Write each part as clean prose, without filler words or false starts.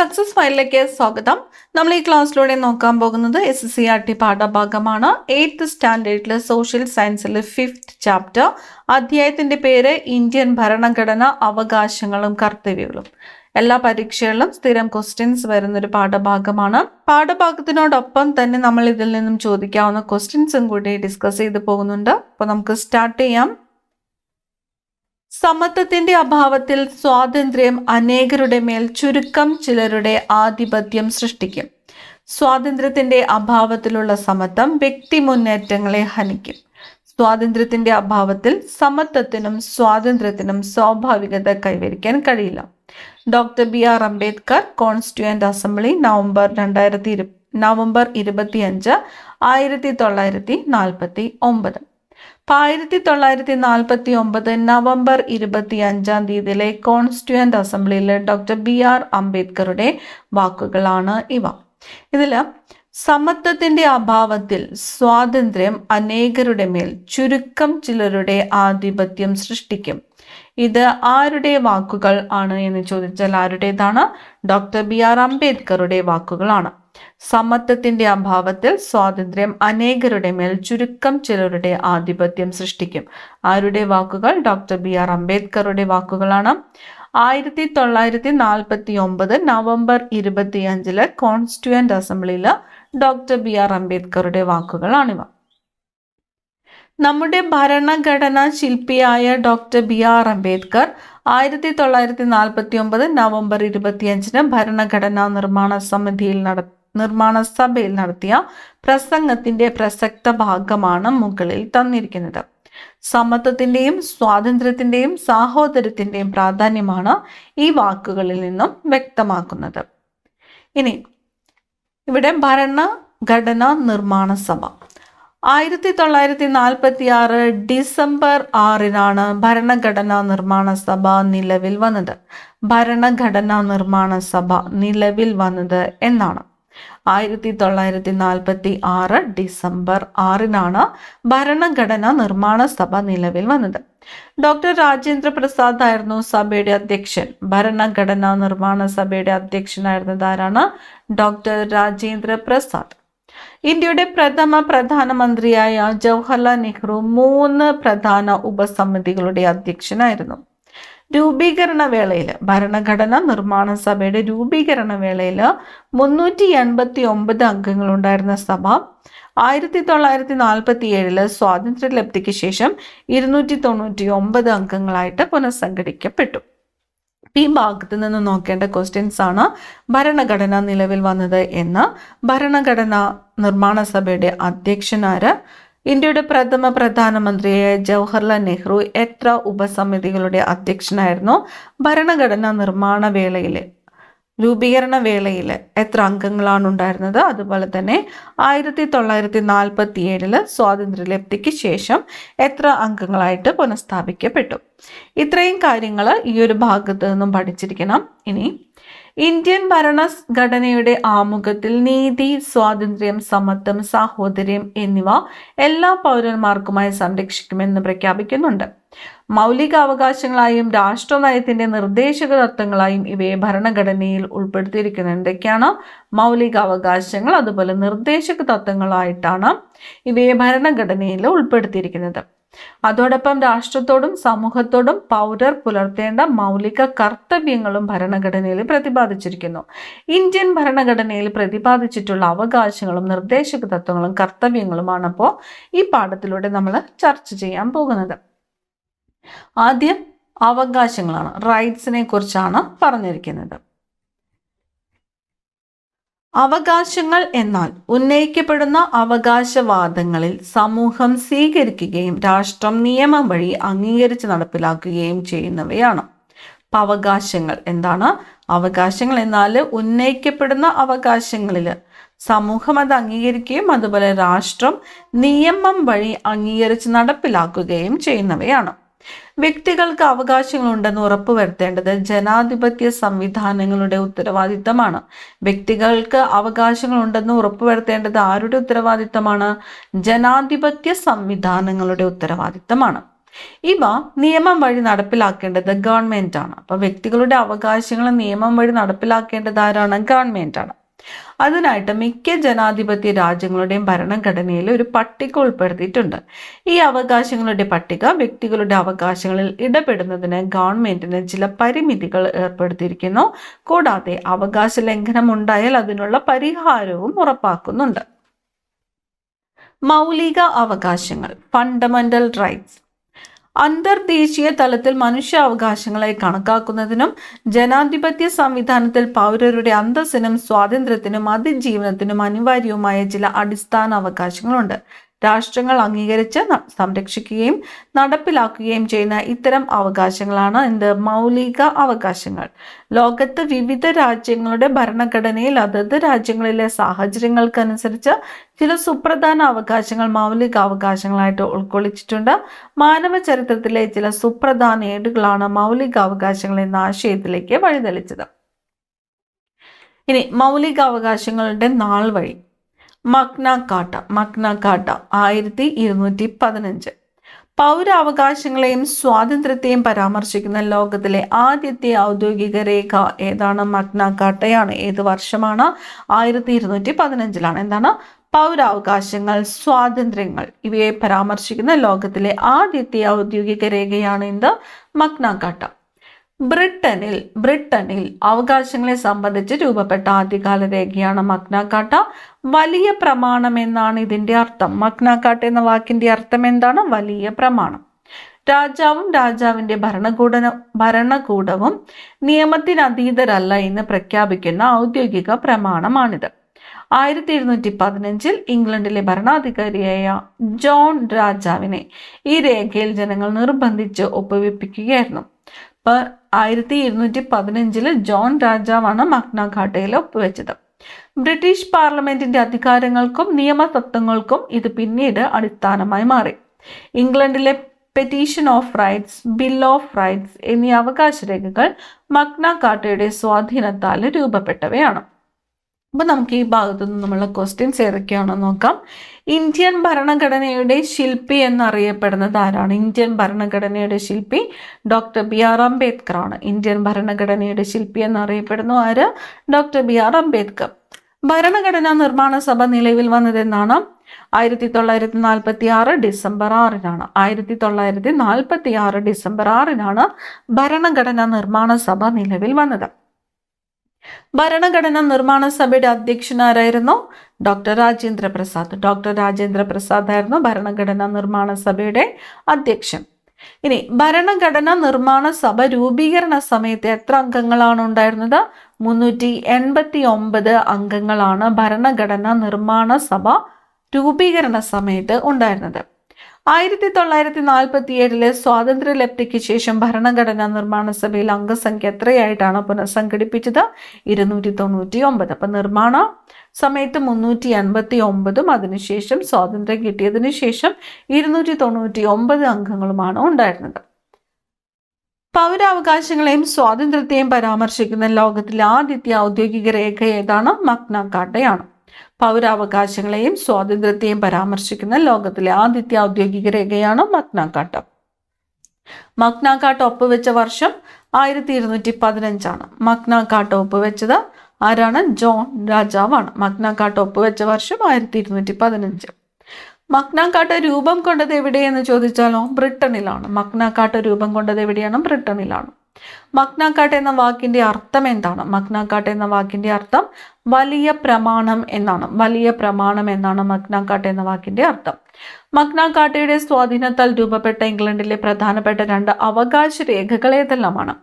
Success ഫയലിലേക്ക് സ്വാഗതം. നമ്മൾ ഈ ക്ലാസ്സിലൂടെ നോക്കാൻ പോകുന്നത് SSCRT പാഠഭാഗമാണ്. 8th സ്റ്റാൻഡേർഡിലെ സോഷ്യൽ സയൻസിലെ 5th ചാപ്റ്റർ. അധ്യായത്തിന്റെ പേര് ഇന്ത്യൻ ഭരണഘടന, അവകാശങ്ങളും കർത്തവ്യങ്ങളും. എല്ലാ പരീക്ഷകളിലും സ്ഥിരം ക്വസ്റ്റ്യൻസ് വരുന്നൊരു പാഠഭാഗമാണ്. പാഠഭാഗത്തിനോടൊപ്പം തന്നെ നമ്മൾ ഇതിൽ നിന്നും ചോദിക്കാവുന്ന ക്വസ്റ്റ്യൻസും കൂടി ഡിസ്കസ് ചെയ്ത് പോകുന്നുണ്ട്. അപ്പോൾ നമുക്ക് സ്റ്റാർട്ട് ചെയ്യാം. സമത്വത്തിന്റെ അഭാവത്തിൽ സ്വാതന്ത്ര്യം അനേകരുടെ മേൽ ചുരുക്കം ചിലരുടെ ആധിപത്യം സൃഷ്ടിക്കും. സ്വാതന്ത്ര്യത്തിന്റെ അഭാവത്തിലുള്ള സമത്വം വ്യക്തി മുന്നേറ്റങ്ങളെ ഹനിക്കും. സ്വാതന്ത്ര്യത്തിന്റെ അഭാവത്തിൽ സമത്വത്തിനും സ്വാതന്ത്ര്യത്തിനും സ്വാഭാവികത കൈവരിക്കാൻ കഴിയില്ല. Doctor BR Ambedkar, constituent assembly, November 25, 1949. 1949 November 25 constituent അസംബ്ലിയിലെ ഡോക്ടർ BR അംബേദ്കറുടെ വാക്കുകളാണ് ഇവ. ഇതിൽ സമത്വത്തിന്റെ അഭാവത്തിൽ സ്വാതന്ത്ര്യം അനേകരുടെ മേൽ ചുരുക്കം ചിലരുടെ ആധിപത്യം സൃഷ്ടിക്കും. ഇത് ആരുടെ വാക്കുകൾ ആണ് എന്ന് ചോദിച്ചാൽ ആരുടേതാണ്? ഡോക്ടർ BR അംബേദ്കറുടെ വാക്കുകളാണ്. സമത്വത്തിന്റെ അഭാവത്തിൽ സ്വാതന്ത്ര്യം അനേകരുടെ മേൽ ചുരുക്കം ചിലരുടെ ആധിപത്യം സൃഷ്ടിക്കും. ആരുടെ വാക്കുകൾ? ഡോക്ടർ BR അംബേദ്കറുടെ വാക്കുകളാണ്. 1949 നവംബർ 25 കോൺസ്റ്റിറ്റ്യൂവന്റ് അസംബ്ലിയിൽ ഡോക്ടർ BR അംബേദ്കറുടെ വാക്കുകളാണിവ. നമ്മുടെ ഭരണഘടനാ ശില്പിയായ ഡോക്ടർ BR അംബേദ്കർ 1949 നവംബർ 25 ഭരണഘടനാ നിർമ്മാണ സഭയിൽ നടത്തിയ പ്രസംഗത്തിന്റെ പ്രസക്ത ഭാഗമാണ് മുകളിൽ തന്നിരിക്കുന്നത്. സമത്വത്തിന്റെയും സ്വാതന്ത്ര്യത്തിന്റെയും സാഹോദര്യത്തിന്റെയും പ്രാധാന്യമാണ് ഈ വാക്കുകളിൽ നിന്നും വ്യക്തമാക്കുന്നത്. ഇനി ഇവിടെ ഭരണഘടനാ നിർമ്മാണ സഭ 1946 ഡിസംബർ 6 ഭരണഘടനാ നിർമ്മാണ സഭ നിലവിൽ വന്നത്. ഭരണഘടനാ നിർമ്മാണ സഭ നിലവിൽ വന്നത് എന്നാണ്. 1946 ഡിസംബർ 6 ഭരണഘടനാ നിർമ്മാണ സഭ നിലവിൽ വന്നത്. ഡോക്ടർ രാജേന്ദ്ര പ്രസാദ് ആയിരുന്നു സഭയുടെ അധ്യക്ഷൻ. ഭരണഘടനാ നിർമ്മാണ സഭയുടെ അധ്യക്ഷനായിരുന്നത് ആരാണ്? ഡോക്ടർ രാജേന്ദ്ര പ്രസാദ്. ഇന്ത്യയുടെ പ്രഥമ പ്രധാനമന്ത്രിയായ ജവഹർലാൽ നെഹ്റു 3 പ്രധാന ഉപസമിതികളുടെ അധ്യക്ഷനായിരുന്നു. രൂപീകരണ വേളയിൽ ഭരണഘടനാ നിർമ്മാണ സഭയുടെ രൂപീകരണ വേളയിൽ 389 അംഗങ്ങളുണ്ടായിരുന്ന സഭ 1947 സ്വാതന്ത്ര്യലബ്ധിക്ക് ശേഷം 299 അംഗങ്ങളായിട്ട് പുനഃസംഘടിക്കപ്പെട്ടു. ഈ ഭാഗത്ത് നിന്ന് നോക്കേണ്ട ക്വസ്റ്റ്യൻസ് ആണ്. ഭരണഘടന നിലവിൽ വന്നത് എന്ന്. ഭരണഘടനാ നിർമ്മാണ സഭയുടെ അധ്യക്ഷനാര്? ഇന്ത്യയുടെ പ്രഥമ പ്രധാനമന്ത്രിയായ ജവഹർലാൽ നെഹ്റു എത്ര ഉപസമിതികളുടെ അധ്യക്ഷനായിരുന്നു? ഭരണഘടനാ നിർമ്മാണ വേളയിലെ രൂപീകരണ വേളയിൽ എത്ര അംഗങ്ങളാണ് ഉണ്ടായിരുന്നത്? അതുപോലെ തന്നെ 1947 സ്വാതന്ത്ര്യലബ്ധിക്ക് ശേഷം എത്ര അംഗങ്ങളായിട്ട് പുനഃസ്ഥാപിക്കപ്പെട്ടു? ഇത്രയും കാര്യങ്ങൾ ഈ ഒരു ഭാഗത്ത് നിന്നും പഠിച്ചിരിക്കണം. ഇനി ഇന്ത്യൻ ഭരണഘടനയുടെ ആമുഖത്തിൽ നീതി, സ്വാതന്ത്ര്യം, സമത്വം, സാഹോദര്യം എന്നിവ എല്ലാ പൗരന്മാർക്കുമായി സംരക്ഷിക്കുമെന്ന് പ്രഖ്യാപിക്കുന്നുണ്ട്. മൗലിക അവകാശങ്ങളായും രാഷ്ട്രനയത്തിന്റെ നിർദ്ദേശക തത്വങ്ങളായും ഇവയെ ഭരണഘടനയിൽ ഉൾപ്പെടുത്തിയിരിക്കുന്നത്. എന്തൊക്കെയാണ്? മൗലിക അവകാശങ്ങൾ അതുപോലെ നിർദ്ദേശക തത്വങ്ങളായിട്ടാണ് ഇവയെ ഭരണഘടനയിൽ ഉൾപ്പെടുത്തിയിരിക്കുന്നത്. അതോടൊപ്പം രാഷ്ട്രത്തോടും സമൂഹത്തോടും പൗരർ പുലർത്തേണ്ട മൗലിക കർത്തവ്യങ്ങളും ഭരണഘടനയിൽ പ്രതിപാദിച്ചിരിക്കുന്നു. ഇന്ത്യൻ ഭരണഘടനയിൽ പ്രതിപാദിച്ചിട്ടുള്ള അവകാശങ്ങളും നിർദ്ദേശക തത്വങ്ങളും കർത്തവ്യങ്ങളുമാണ് അപ്പോൾ ഈ പാഠത്തിലൂടെ നമ്മൾ ചർച്ച ചെയ്യാൻ പോകുന്നത്. ആദ്യം അവകാശങ്ങളാണ്, റൈറ്റ്സിനെ കുറിച്ചാണ് പറഞ്ഞിരിക്കുന്നത്. അവകാശങ്ങൾ എന്നാൽ ഉന്നയിക്കപ്പെടുന്ന അവകാശവാദങ്ങളിൽ സമൂഹം സ്വീകരിക്കുകയും രാഷ്ട്രം നിയമം വഴി അംഗീകരിച്ച് നടപ്പിലാക്കുകയും ചെയ്യുന്നവയാണ്. അവകാശങ്ങൾ എന്താണ്? അവകാശങ്ങൾ എന്നാൽ ഉന്നയിക്കപ്പെടുന്ന അവകാശങ്ങളിൽ സമൂഹം അത് അംഗീകരിക്കുകയും അതുപോലെ രാഷ്ട്രം നിയമം വഴി അംഗീകരിച്ച് നടപ്പിലാക്കുകയും ചെയ്യുന്നവയാണ്. വ്യക്തികൾക്ക് അവകാശങ്ങളുണ്ടെന്ന് ഉറപ്പുവരുത്തേണ്ടത് ജനാധിപത്യ സംവിധാനങ്ങളുടെ ഉത്തരവാദിത്തമാണ്. വ്യക്തികൾക്ക് അവകാശങ്ങളുണ്ടെന്ന് ഉറപ്പുവരുത്തേണ്ടത് ആരുടെ ഉത്തരവാദിത്തമാണ്? ജനാധിപത്യ സംവിധാനങ്ങളുടെ ഉത്തരവാദിത്തമാണ്. ഇവ നിയമം വഴി നടപ്പിലാക്കേണ്ടത് ഗവൺമെന്റ് ആണ്. അപ്പൊ വ്യക്തികളുടെ അവകാശങ്ങൾ നിയമം വഴി നടപ്പിലാക്കേണ്ടത് ആരാണ്? ഗവൺമെന്റ് ആണ്. അതിനായിട്ട് മിക്ക ജനാധിപത്യ രാജ്യങ്ങളുടെയും ഭരണഘടനയിൽ ഒരു പട്ടിക ഉൾപ്പെടുത്തിയിട്ടുണ്ട്. ഈ അവകാശങ്ങളുടെ പട്ടിക വ്യക്തികളുടെ അവകാശങ്ങളിൽ ഇടപെടുന്നതിന് ഗവൺമെന്റിന് ചില പരിമിതികൾ ഏർപ്പെടുത്തിയിരിക്കുന്നു. കൂടാതെ അവകാശ ലംഘനം ഉണ്ടായാൽ അതിനുള്ള പരിഹാരവും ഉറപ്പാക്കുന്നുണ്ട്. മൗലിക അവകാശങ്ങൾ, ഫണ്ടമെന്റൽ റൈറ്റ്സ്. അന്തർദേശീയ തലത്തിൽ മനുഷ്യാവകാശങ്ങളെ കണക്കാക്കുന്നതിനും ജനാധിപത്യ സംവിധാനത്തിൽ പൗരരുടെ അന്തസ്സിനും സ്വാതന്ത്ര്യത്തിനും അതിജീവനത്തിനും അനിവാര്യവുമായ ചില അടിസ്ഥാന അവകാശങ്ങളുണ്ട്. രാഷ്ട്രങ്ങൾ അംഗീകരിച്ച് സംരക്ഷിക്കുകയും നടപ്പിലാക്കുകയും ചെയ്യുന്ന ഇത്തരം അവകാശങ്ങളാണ് മൗലിക അവകാശങ്ങൾ. ലോകത്ത് വിവിധ രാജ്യങ്ങളുടെ ഭരണഘടനയിൽ അതത് രാജ്യങ്ങളിലെ സാഹചര്യങ്ങൾക്കനുസരിച്ച് ചില സുപ്രധാന അവകാശങ്ങൾ മൗലിക അവകാശങ്ങളായിട്ട് ഉൾക്കൊള്ളിച്ചിട്ടുണ്ട്. മാനവ ചരിത്രത്തിലെ ചില സുപ്രധാന ഏടുകളാണ് മൗലിക അവകാശങ്ങൾ എന്ന ആശയത്തിലേക്ക് വഴിതെളിച്ചത്. ഇനി മൗലിക അവകാശങ്ങളുടെ നാൾ വഴി. Magna Carta 1215. പൗരാവകാശങ്ങളെയും സ്വാതന്ത്ര്യത്തെയും പരാമർശിക്കുന്ന ലോകത്തിലെ ആദ്യത്തെ ഔദ്യോഗിക രേഖ ഏതാണ്? മഗ്ന കാർട്ടയാണ്. ഏത് വർഷമാണ്? 1215. എന്താണ്? പൗരാവകാശങ്ങൾ, സ്വാതന്ത്ര്യങ്ങൾ ഇവയെ പരാമർശിക്കുന്ന ലോകത്തിലെ ആദ്യത്തെ ഔദ്യോഗിക രേഖയാണ് മഗ്ന കാർട്ട. ബ്രിട്ടനിൽ അവകാശങ്ങളെ സംബന്ധിച്ച് രൂപപ്പെട്ട ആദ്യകാല രേഖയാണ് മഗ്ന കാർട്ട. വലിയ പ്രമാണം എന്നാണ് ഇതിന്റെ അർത്ഥം. മഗ്ന കാർട്ട എന്ന വാക്കിന്റെ അർത്ഥം എന്താണ്? വലിയ പ്രമാണം. രാജാവും രാജാവിന്റെ ഭരണകൂടവും നിയമത്തിന് അതീതരല്ല എന്ന് പ്രഖ്യാപിക്കുന്ന ഔദ്യോഗിക പ്രമാണമാണിത്. 1215 ഇംഗ്ലണ്ടിലെ ഭരണാധികാരിയായ ജോൺ രാജാവിനെ ഈ രേഖയിൽ ജനങ്ങൾ നിർബന്ധിച്ച് ഒപ്പുവെപ്പിക്കുകയായിരുന്നു. 1215 ജോൺ രാജാവാണ് മഗ്ന കാർട്ടയിൽ ഒപ്പുവെച്ചത്. ബ്രിട്ടീഷ് പാർലമെന്റിന്റെ അധികാരങ്ങൾക്കും നിയമതത്വങ്ങൾക്കും ഇത് പിന്നീട് അടിസ്ഥാനമായി മാറി. ഇംഗ്ലണ്ടിലെ petition of rights, bill of rights എന്നീ അവകാശ രേഖകൾ മഗ്ന കാർട്ടയുടെ സ്വാധീനത്താൽ രൂപപ്പെട്ടവയാണ്. അപ്പൊ നമുക്ക് ഈ ഭാഗത്തു നിന്ന് നമ്മളുടെ ക്വസ്റ്റ്യൻസ് ഏതൊക്കെയാണെന്ന് നോക്കാം. ഇന്ത്യൻ ഭരണഘടനയുടെ ശില്പി എന്നറിയപ്പെടുന്നത് ആരാണ്? ഇന്ത്യൻ ഭരണഘടനയുടെ ശില്പി ഡോക്ടർ BR അംബേദ്കർ ആണ്. ഇന്ത്യൻ ഭരണഘടനയുടെ ശില്പി എന്നറിയപ്പെടുന്നു ആര്? Doctor BR Ambedkar. ഭരണഘടനാ നിർമ്മാണ സഭ നിലവിൽ വന്നത് എന്നാണ്? 1946 ഡിസംബർ 6-നാണ്. 1946 ഡിസംബർ 6-നാണ് ഭരണഘടനാ നിർമ്മാണ സഭ നിലവിൽ വന്നത്. ഭരണഘടനാ നിർമ്മാണ സഭയുടെ അധ്യക്ഷൻ ആരായിരുന്നു? ഡോക്ടർ രാജേന്ദ്ര പ്രസാദ്. ഡോക്ടർ രാജേന്ദ്ര പ്രസാദ് ആയിരുന്നു ഭരണഘടനാ നിർമ്മാണ സഭയുടെ അധ്യക്ഷൻ. ഇനി ഭരണഘടനാ നിർമ്മാണ സഭ രൂപീകരണ സമയത്ത് എത്ര അംഗങ്ങളാണ് ഉണ്ടായിരുന്നത്? 389 അംഗങ്ങളാണ് ഭരണഘടനാ നിർമ്മാണ സഭ രൂപീകരണ സമയത്ത് ഉണ്ടായിരുന്നത്. 1947 സ്വാതന്ത്ര്യലബ്ധിക്ക് ശേഷം ഭരണഘടനാ നിർമ്മാണ സഭയിൽ അംഗസംഖ്യ എത്രയായിട്ടാണ് പുനഃസംഘടിപ്പിച്ചത്? 299. അപ്പൊ നിർമ്മാണ സമയത്ത് 389 അതിനുശേഷം സ്വാതന്ത്ര്യം കിട്ടിയതിനു ശേഷം 299 അംഗങ്ങളുമാണ് ഉണ്ടായിരുന്നത്. പൗരാവകാശങ്ങളെയും സ്വാതന്ത്ര്യത്തെയും പരാമർശിക്കുന്ന ലോകത്തിലെ ആദ്യത്തെ ഔദ്യോഗിക രേഖ ഏതാണ്? മഗ്ന കാർട്ടയാണ്. പൗരാവകാശങ്ങളെയും സ്വാതന്ത്ര്യത്തെയും പരാമർശിക്കുന്ന ലോകത്തിലെ ആദ്യത്തെ ഔദ്യോഗിക രേഖയാണ് മഗ്ന കാർട്ട. മഗ്ന കാർട്ട ഒപ്പുവെച്ച വർഷം 1215 മഗ്ന കാർട്ട ഒപ്പുവെച്ചത് ആരാണ്? ജോൺ രാജാവാണ്. മഗ്ന കാർട്ട ഒപ്പുവെച്ച വർഷം 1215. മഗ്ന കാർട്ട രൂപം കൊണ്ടത് എവിടെയെന്ന് ചോദിച്ചാലോ? ബ്രിട്ടനിലാണ്. മഗ്ന കാർട്ട രൂപം കൊണ്ടത് എവിടെയാണ്? ബ്രിട്ടനിലാണ്. മഗ്ന കാർട്ട എന്ന വാക്കിന്റെ അർത്ഥം എന്താണ്? മഗ്ന കാർട്ട എന്ന വാക്കിന്റെ അർത്ഥം വലിയ പ്രമാണം എന്നാണ്. വലിയ പ്രമാണം എന്നാണ് മഗ്ന കാർട്ട എന്ന വാക്കിന്റെ അർത്ഥം. മഗ്ന കാർട്ടയുടെ സ്വാധീനത്താൽ രൂപപ്പെട്ട ഇംഗ്ലണ്ടിലെ പ്രധാനപ്പെട്ട 2 അവകാശ രേഖകൾ ഏതെല്ലാമാണ്?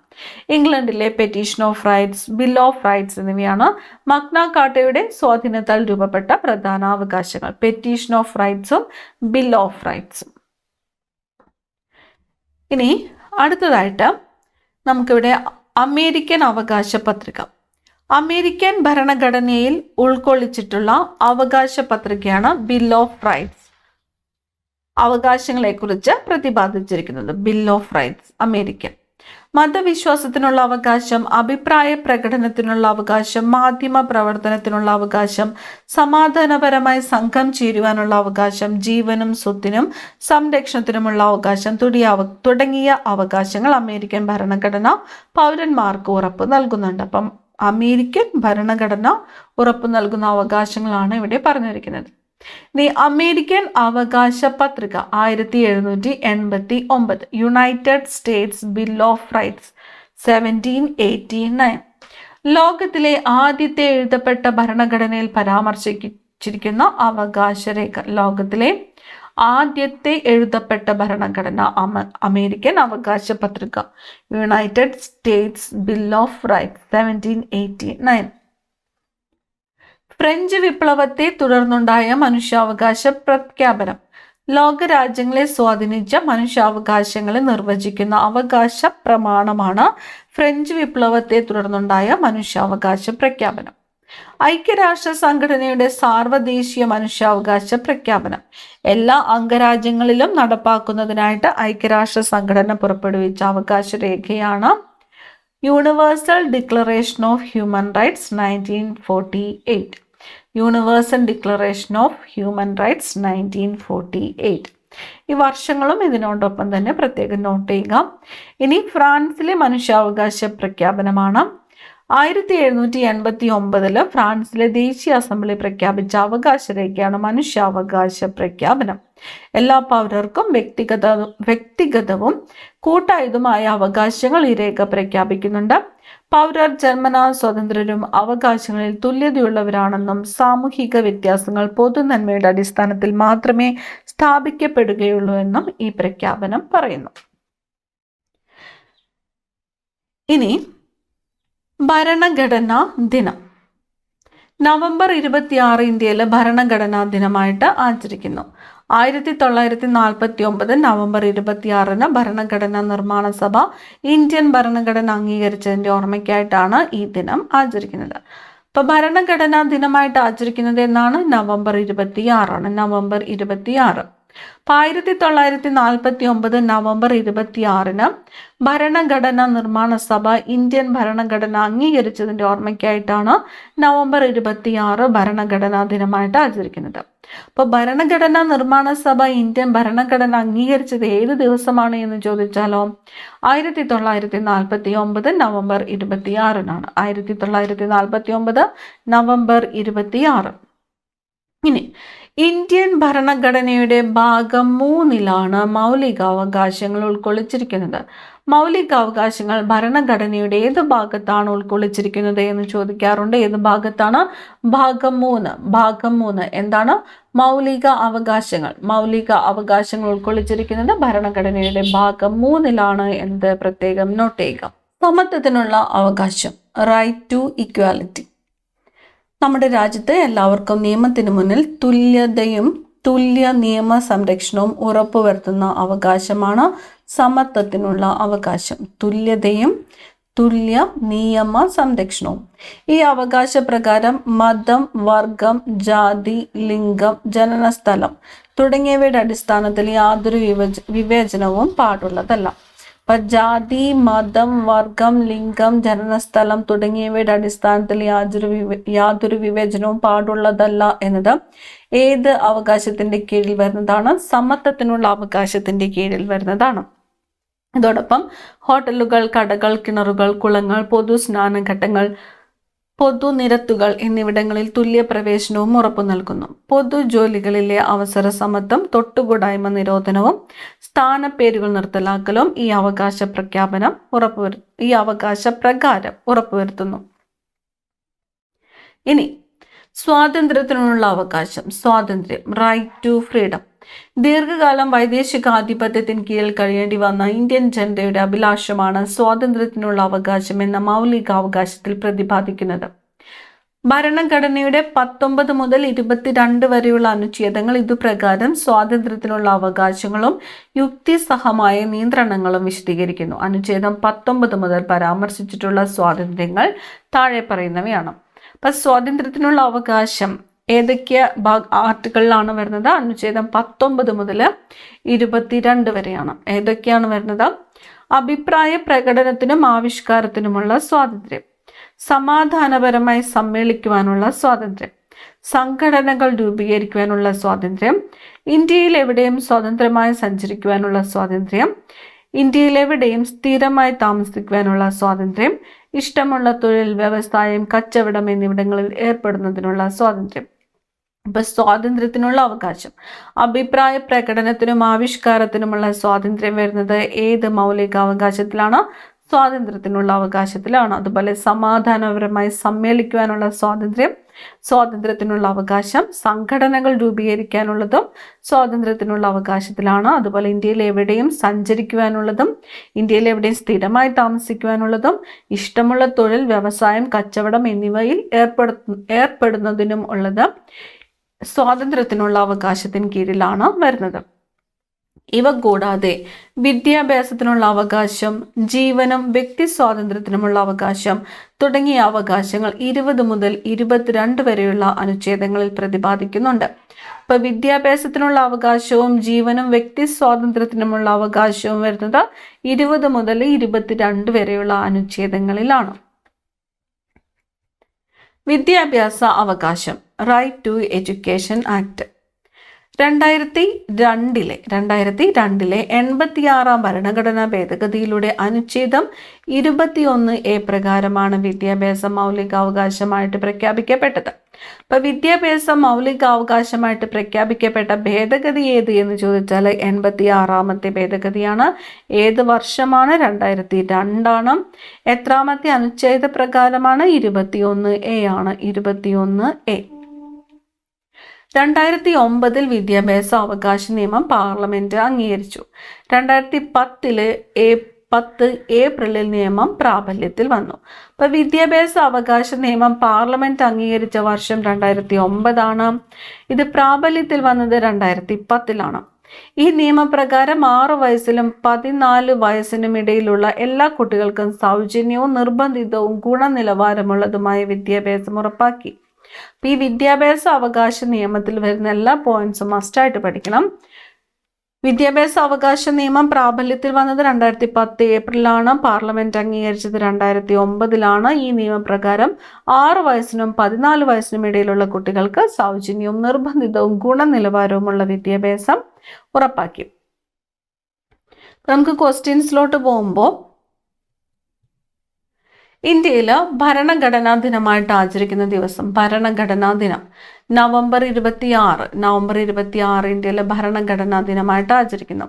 ഇംഗ്ലണ്ടിലെ petition of rights, bill of rights എന്നിവയാണ് മഗ്ന കാർട്ടയുടെ സ്വാധീനത്താൽ രൂപപ്പെട്ട പ്രധാന അവകാശങ്ങൾ. പെറ്റീഷൻ ഓഫ് റൈറ്റ്സും ബിൽ ഓഫ് റൈറ്റ്സും. ഇനി അടുത്തതായിട്ട് നമുക്കിവിടെ അമേരിക്കൻ അവകാശ പത്രിക. അമേരിക്കൻ ഭരണഘടനയിൽ ഉൾക്കൊള്ളിച്ചിട്ടുള്ള അവകാശ പത്രികയാണ് ബിൽ ഓഫ് റൈറ്റ്സ്. അവകാശങ്ങളെക്കുറിച്ച് പ്രതിപാദിച്ചിരിക്കുന്നത് ബിൽ ഓഫ് റൈറ്റ്സ് അമേരിക്ക. മതവിശ്വാസത്തിനുള്ള അവകാശം, അഭിപ്രായ പ്രകടനത്തിനുള്ള അവകാശം, മാധ്യമ പ്രവർത്തനത്തിനുള്ള അവകാശം, സമാധാനപരമായി സംഘം ചേരുവാനുള്ള അവകാശം, ജീവനും സ്വത്തിനും സംരക്ഷണത്തിനുമുള്ള അവകാശം തുടങ്ങിയ അവകാശങ്ങൾ അമേരിക്കൻ ഭരണഘടന പൗരന്മാർക്ക് ഉറപ്പ് നൽകുന്നുണ്ട്. അപ്പം അമേരിക്കൻ ഭരണഘടന ഉറപ്പ് നൽകുന്ന അവകാശങ്ങളാണ് ഇവിടെ പറഞ്ഞിരിക്കുന്നത്. ഇനി അമേരിക്കൻ അവകാശ പത്രിക 1789, United States bill of rights 1789, ലോകത്തിലെ ആദ്യത്തെ എഴുതപ്പെട്ട ഭരണഘടനയിൽ പരാമർശിച്ചിരിക്കുന്ന അവകാശരേഖ. ലോകത്തിലെ ആദ്യത്തെ എഴുതപ്പെട്ട ഭരണഘടന അമേരിക്കൻ അവകാശ പത്രിക, United States bill of rights 1789. French വിപ്ലവത്തെ തുടർന്നുണ്ടായ മനുഷ്യാവകാശ പ്രഖ്യാപനം. ലോകരാജ്യങ്ങളെ സ്വാധീനിച്ച മനുഷ്യാവകാശങ്ങളെ നിർവചിക്കുന്ന അവകാശ പ്രമാണമാണ് ഫ്രഞ്ച് വിപ്ലവത്തെ തുടർന്നുണ്ടായ മനുഷ്യാവകാശ പ്രഖ്യാപനം. ഐക്യരാഷ്ട്ര സംഘടനയുടെ സാർവദേശീയ മനുഷ്യാവകാശ പ്രഖ്യാപനം എല്ലാ അംഗരാജ്യങ്ങളിലും നടപ്പാക്കുന്നതിനായിട്ട് ഐക്യരാഷ്ട്ര സംഘടന പുറപ്പെടുവിച്ച അവകാശ രേഖയാണ് universal declaration of human rights 1948. Universal declaration of human rights 1948. ഈ വർഷങ്ങളും ഇതിനോടൊപ്പം തന്നെ പ്രത്യേകം നോട്ട് ചെയ്യുക. ഇനി ഫ്രാൻസിലെ മനുഷ്യാവകാശ പ്രഖ്യാപനമാണ് 1789 ഫ്രാൻസിലെ ദേശീയ അസംബ്ലി പ്രഖ്യാപിച്ച അവകാശ രേഖയാണ് മനുഷ്യാവകാശ പ്രഖ്യാപനം. എല്ലാ പൗരർക്കും വ്യക്തിഗതവും കൂട്ടായതുമായ അവകാശങ്ങൾ ഈ രേഖ പ്രഖ്യാപിക്കുന്നുണ്ട്. പൗരർ ജന്മനാ സ്വതന്ത്രരും അവകാശങ്ങളിൽ തുല്യതയുള്ളവരാണെന്നും സാമൂഹിക വ്യത്യാസങ്ങൾ പൊതുനന്മയുടെ അടിസ്ഥാനത്തിൽ മാത്രമേ സ്ഥാപിക്കപ്പെടുകയുള്ളൂ എന്നും ഈ പ്രഖ്യാപനം പറയുന്നു. ഇനി ഭരണഘടനാ ദിനം. നവംബർ 26 ഇന്ത്യയിലെ ഭരണഘടനാ ദിനമായിട്ട് ആചരിക്കുന്നു. 1949 നവംബർ 26 ഭരണഘടനാ നിർമ്മാണ സഭ ഇന്ത്യൻ ഭരണഘടന അംഗീകരിച്ചതിൻ്റെ ഓർമ്മയ്ക്കായിട്ടാണ് ഈ ദിനം ആചരിക്കുന്നത്. അപ്പോൾ ഭരണഘടനാ ദിനമായിട്ട് ആചരിക്കുന്നത് എന്നാണ് നവംബർ 26. നവംബർ 26. 1949 നവംബർ 26 ഭരണഘടനാ നിർമ്മാണ സഭ ഇന്ത്യൻ ഭരണഘടന അംഗീകരിച്ചതിൻ്റെ ഓർമ്മയ്ക്കായിട്ടാണ് നവംബർ 26 ഭരണഘടനാ ദിനമായിട്ട് ആചരിക്കുന്നത്. അപ്പോൾ ഭരണഘടനാ നിർമ്മാണ സഭ ഇന്ത്യൻ ഭരണഘടന അംഗീകരിച്ചത് ഏത് ദിവസമാണ് എന്ന് ചോദിച്ചാലോ 1949 നവംബർ 26. 1949 നവംബർ 26. ഇനി ഇന്ത്യൻ ഭരണഘടനയുടെ ഭാഗം 3 മൗലികാവകാശങ്ങൾ ഉൾക്കൊള്ളിച്ചിരിക്കുന്നത്. മൗലികാവകാശങ്ങൾ ഭരണഘടനയുടെ ഏത് ഭാഗത്താണ് ഉൾക്കൊള്ളിച്ചിരിക്കുന്നത് എന്ന് ചോദിക്കാറുണ്ട്. ഏത് ഭാഗത്താണ്? ഭാഗം 3. ഭാഗം 3 എന്താണ്? മൗലിക അവകാശങ്ങൾ. മൗലിക അവകാശങ്ങൾ ഉൾക്കൊള്ളിച്ചിരിക്കുന്നത് ഭരണഘടനയുടെ ഭാഗം 3 എന്നത് പ്രത്യേകം നോട്ട് ചെയ്യുക. സമത്വത്തിനുള്ള അവകാശം, റൈറ്റ് ടു ഇക്വാലിറ്റി. നമ്മുടെ രാജ്യത്ത് എല്ലാവർക്കും നിയമത്തിന് മുന്നിൽ തുല്യതയും തുല്യ നിയമ സംരക്ഷണവും ഉറപ്പുവരുത്തുന്ന അവകാശമാണ് സമത്വത്തിനുള്ള അവകാശം. തുല്യതയും തുല്യ നിയമ സംരക്ഷണവും. ഈ അവകാശ പ്രകാരം മതം, വർഗം, ജാതി, ലിംഗം, ജനനസ്ഥലം തുടങ്ങിയവയുടെ അടിസ്ഥാനത്തിൽ യാതൊരു വിവേചനവും പാടുള്ളതല്ല. അപ്പം ജാതി, മതം, വർഗം, ലിംഗം, ജനനസ്ഥലം തുടങ്ങിയവയുടെ അടിസ്ഥാനത്തിൽ യാതൊരു വിവേചനവും പാടുള്ളതല്ല എന്നത് ഏത് അവകാശത്തിന്റെ കീഴിൽ വരുന്നതാണ്? സമത്വത്തിനുള്ള അവകാശത്തിന്റെ കീഴിൽ വരുന്നതാണ്. ഇതോടൊപ്പം ഹോട്ടലുകൾ, കടകൾ, കിണറുകൾ, കുളങ്ങൾ, പൊതു സ്നാനഘട്ടങ്ങൾ, പൊതുനിരത്തുകൾ എന്നിവിടങ്ങളിൽ തുല്യ പ്രവേശനവും ഉറപ്പു നൽകുന്നു. പൊതുജോലികളിലെ അവസര സമത്വം, തൊട്ടുകൂടായ്മ നിരോധനവും സ്ഥാനപ്പേരുകൾ നിർത്തലാക്കലും ഈ അവകാശ പ്രകാരം ഉറപ്പുവരുത്തുന്നു. ഇനി സ്വാതന്ത്ര്യത്തിനുള്ള അവകാശം, സ്വാതന്ത്ര്യം, റൈറ്റ് ടു ഫ്രീഡം. ദീർഘകാലം വൈദേശികാധിപത്യത്തിന് കീഴിൽ കഴിയേണ്ടി വന്ന ഇന്ത്യൻ ജനതയുടെ അഭിലാഷമാണ് സ്വാതന്ത്ര്യത്തിനുള്ള അവകാശം എന്ന മൗലികാവകാശത്തിൽ പ്രതിപാദിക്കുന്നത്. ഭരണഘടനയുടെ 19 മുതൽ 22 വരെയുള്ള അനുച്ഛേദങ്ങൾ ഇതുപ്രകാരം സ്വാതന്ത്ര്യത്തിനുള്ള അവകാശങ്ങളും യുക്തിസഹമായ നിയന്ത്രണങ്ങളും വിശദീകരിക്കുന്നു. അനുച്ഛേദം 19 മുതൽ പരാമർശിച്ചിട്ടുള്ള സ്വാതന്ത്ര്യങ്ങൾ താഴെ പറയുന്നവയാണ്. അപ്പം സ്വാതന്ത്ര്യത്തിനുള്ള അവകാശം ഏതൊക്കെ ആർട്ടിക്കിളിലാണ് വരുന്നത്? അനുച്ഛേദം 19 മുതൽ 22 വരെയാണ്. ഏതൊക്കെയാണ് വരുന്നത്? അഭിപ്രായ പ്രകടനത്തിനും ആവിഷ്കാരത്തിനുമുള്ള സ്വാതന്ത്ര്യം, സമാധാനപരമായി സമ്മേളിക്കുവാനുള്ള സ്വാതന്ത്ര്യം, സംഘടനകൾ രൂപീകരിക്കുവാനുള്ള സ്വാതന്ത്ര്യം, ഇന്ത്യയിൽ എവിടെയും സ്വതന്ത്രമായി സഞ്ചരിക്കുവാനുള്ള സ്വാതന്ത്ര്യം, ഇന്ത്യയിൽ എവിടെയും സ്ഥിരമായി താമസിക്കുവാനുള്ള സ്വാതന്ത്ര്യം, ഇഷ്ടമുള്ള തൊഴിൽ, വ്യവസായം, കച്ചവടം എന്നിവിടങ്ങളിൽ ഏർപ്പെടുന്നതിനുള്ള സ്വാതന്ത്ര്യം. ഇപ്പൊ സ്വാതന്ത്ര്യത്തിനുള്ള അവകാശം, അഭിപ്രായ പ്രകടനത്തിനും ആവിഷ്കാരത്തിനുമുള്ള സ്വാതന്ത്ര്യം വരുന്നത് ഏത് മൗലികാവകാശത്തിലാണ്? സ്വാതന്ത്ര്യത്തിനുള്ള അവകാശത്തിലാണ്. അതുപോലെ സമാധാനപരമായി സമ്മേളിക്കുവാനുള്ള സ്വാതന്ത്ര്യത്തിനുള്ള അവകാശം, സംഘടനകൾ രൂപീകരിക്കാനുള്ളതും സ്വാതന്ത്ര്യത്തിനുള്ള അവകാശത്തിലാണ്. അതുപോലെ ഇന്ത്യയിൽ എവിടെയും സഞ്ചരിക്കുവാനുള്ളതും ഇന്ത്യയിൽ എവിടെയും സ്ഥിരമായി താമസിക്കുവാനുള്ളതും ഇഷ്ടമുള്ള തൊഴിൽ, വ്യവസായം, കച്ചവടം എന്നിവയിൽ ഏർപ്പെടുന്നതിനും ഉള്ളത് സ്വാതന്ത്ര്യത്തിനുള്ള അവകാശത്തിന് കീഴിലാണ് വരുന്നത്. ഇവ കൂടാതെ വിദ്യാഭ്യാസത്തിനുള്ള അവകാശം, ജീവനും വ്യക്തി സ്വാതന്ത്ര്യത്തിനുമുള്ള അവകാശം തുടങ്ങിയ അവകാശങ്ങൾ 20 മുതൽ 22 വരെയുള്ള അനുച്ഛേദങ്ങളിൽ പ്രതിപാദിക്കുന്നുണ്ട്. ഇപ്പൊ വിദ്യാഭ്യാസത്തിനുള്ള അവകാശവും ജീവനും വ്യക്തി സ്വാതന്ത്ര്യത്തിനുമുള്ള അവകാശവും വരുന്നത് 20 മുതൽ 22 വരെയുള്ള അനുച്ഛേദങ്ങളിലാണ്. വിദ്യാഭ്യാസ അവകാശം, റൈറ്റ് ടു എഡ്യൂക്കേഷൻ ആക്ട് 2002 86-ാം ഭരണഘടനാ ഭേദഗതിയിലൂടെ അനുച്ഛേദം 21A പ്രകാരമാണ് വിദ്യാഭ്യാസം മൗലികാവകാശമായിട്ട് പ്രഖ്യാപിക്കപ്പെട്ടത്. അപ്പൊ വിദ്യാഭ്യാസം മൗലികാവകാശമായിട്ട് പ്രഖ്യാപിക്കപ്പെട്ട ഭേദഗതി ഏത് എന്ന് ചോദിച്ചാൽ 86-ാമത്തെ ഭേദഗതിയാണ്. ഏത് വർഷമാണ്? 2002 ആണ്. എത്രാമത്തെ അനുച്ഛേദ പ്രകാരമാണ്? 21A ആണ്. 21A. 2009 വിദ്യാഭ്യാസ അവകാശ നിയമം പാർലമെന്റ് അംഗീകരിച്ചു. 2010 ഏപ്രിലിൽ നിയമം പ്രാബല്യത്തിൽ വന്നു. അപ്പൊ വിദ്യാഭ്യാസ അവകാശ നിയമം പാർലമെന്റ് അംഗീകരിച്ച വർഷം 2009 ആണ്. ഇത് പ്രാബല്യത്തിൽ വന്നത് 2010 ഈ നിയമപ്രകാരം 6 വയസ്സിലും 14 വയസ്സിനും ഇടയിലുള്ള എല്ലാ കുട്ടികൾക്കും സൗജന്യവും നിർബന്ധിതവും ഗുണനിലവാരമുള്ളതുമായ വിദ്യാഭ്യാസം ഉറപ്പാക്കി. ഈ വിദ്യാഭ്യാസ അവകാശ നിയമത്തിൽ വരുന്ന എല്ലാ പോയിന്റ്സും മസ്റ്റായിട്ട് പഠിക്കണം. വിദ്യാഭ്യാസ അവകാശ നിയമം പ്രാബല്യത്തിൽ വന്നത് 2010 ഏപ്രിലാണ്. പാർലമെന്റ് അംഗീകരിച്ചത് 2009 ഈ നിയമപ്രകാരം 6 വയസ്സിനും 14 വയസ്സിനും ഇടയിലുള്ള കുട്ടികൾക്ക് സൗജന്യവും നിർബന്ധിതവും ഗുണനിലവാരവുമുള്ള വിദ്യാഭ്യാസം ഉറപ്പാക്കി. നമുക്ക് ക്വസ്റ്റ്യൻസിലോട്ട് പോകുമ്പോൾ, ഇന്ത്യയിൽ ഭരണഘടനാ ദിനമായിട്ട് ആചരിക്കുന്ന ദിവസം, ഭരണഘടനാ ദിനം നവംബർ 26 ഇന്ത്യയിലെ ഭരണഘടനാ ദിനമായിട്ട് ആചരിക്കുന്നു.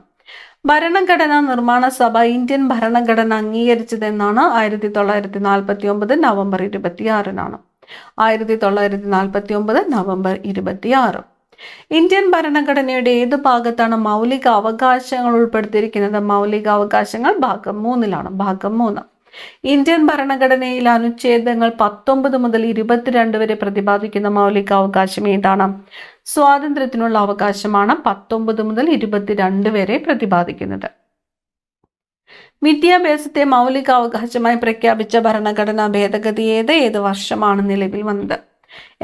ഭരണഘടനാ നിർമ്മാണ സഭ ഇന്ത്യൻ ഭരണഘടന അംഗീകരിച്ചതെന്നാണ് 1949 നവംബർ 26 1949 നവംബർ 26. ഇന്ത്യൻ ഭരണഘടനയുടെ ഏത് ഭാഗത്താണ് മൗലിക അവകാശങ്ങൾ ഉൾപ്പെടുത്തിയിരിക്കുന്നത്? മൗലികാവകാശങ്ങൾ ഭാഗം 3 ഭാഗം 3. ഇന്ത്യൻ ഭരണഘടനയിൽ അനുച്ഛേദങ്ങൾ 19 മുതൽ 22 വരെ പ്രതിപാദിക്കുന്ന മൗലികാവകാശം ഏതാണ്? സ്വാതന്ത്ര്യത്തിനുള്ള അവകാശമാണ് 19 മുതൽ 22 വരെ പ്രതിപാദിക്കുന്നത്. വിദ്യാഭ്യാസത്തെ മൗലികാവകാശമായി പ്രഖ്യാപിച്ച ഭരണഘടനാ ഭേദഗതി ഏത് വർഷമാണ് നിലവിൽ വന്നത്?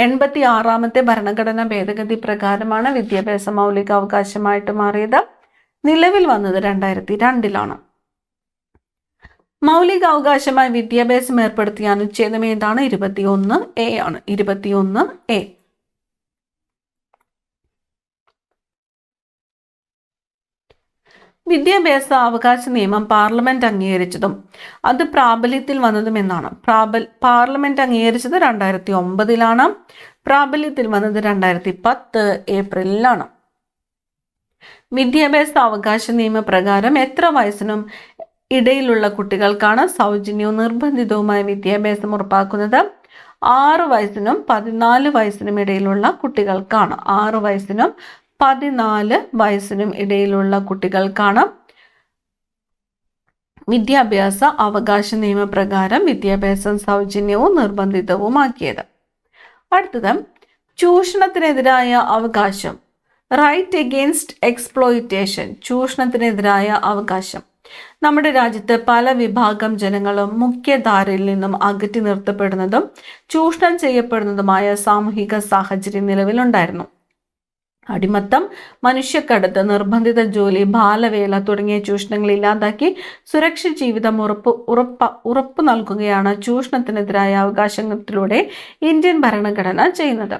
86-ാമത്തെ ഭരണഘടനാ ഭേദഗതി പ്രകാരമാണ് വിദ്യാഭ്യാസം മൗലികാവകാശമായിട്ട് മാറിയത്. നിലവിൽ വന്നത് 2002 മൗലികാവകാശമായി വിദ്യാഭ്യാസം ഏർപ്പെടുത്തിയ അനുച്ഛേദം ഏതാണ്? 21A ആണ്. 21A. വിദ്യാഭ്യാസ അവകാശ നിയമം പാർലമെന്റ് അംഗീകരിച്ചതും അത് പ്രാബല്യത്തിൽ വന്നതും എന്നാണ്. പാർലമെന്റ് അംഗീകരിച്ചത് 2009 പ്രാബല്യത്തിൽ വന്നത് 2010 ഏപ്രിലാണ്. വിദ്യാഭ്യാസ അവകാശ നിയമപ്രകാരം എത്ര വയസ്സിനും ഇടയിലുള്ള കുട്ടികൾക്കാണ് സൗജന്യവും നിർബന്ധിതവുമായ വിദ്യാഭ്യാസം ഉറപ്പാക്കുന്നത്? 6 വയസ്സിനും 14 വയസ്സിനും ഇടയിലുള്ള കുട്ടികൾക്കാണ്. 6 വയസ്സിനും 14 വയസ്സിനും ഇടയിലുള്ള കുട്ടികൾക്കാണ് വിദ്യാഭ്യാസ അവകാശ നിയമപ്രകാരം വിദ്യാഭ്യാസം സൗജന്യവും നിർബന്ധിതവുമാക്കിയത്. അടുത്തത് ചൂഷണത്തിനെതിരായ അവകാശം, റൈറ്റ് എഗെയിൻസ്റ്റ് എക്സ്പ്ലോയിറ്റേഷൻ. ചൂഷണത്തിനെതിരായ അവകാശം നമ്മുടെ രാജ്യത്ത് പല വിഭാഗം ജനങ്ങളും മുഖ്യധാരയിൽ നിന്നും അകറ്റി നിർത്തപ്പെടുന്നതും ചൂഷണം ചെയ്യപ്പെടുന്നതുമായ സാമൂഹിക സാഹചര്യം നിലവിലുണ്ടായിരുന്നു. അടിമത്തം, മനുഷ്യക്കടത്ത്, നിർബന്ധിത ജോലി, ബാലവേല തുടങ്ങിയ ചൂഷണങ്ങൾ ഇല്ലാതാക്കി സുരക്ഷിത ജീവിതം ഉറപ്പു നൽകുകയാണ് ചൂഷണത്തിനെതിരായ അവകാശത്തിലൂടെ ഇന്ത്യൻ ഭരണഘടന ചെയ്യുന്നത്.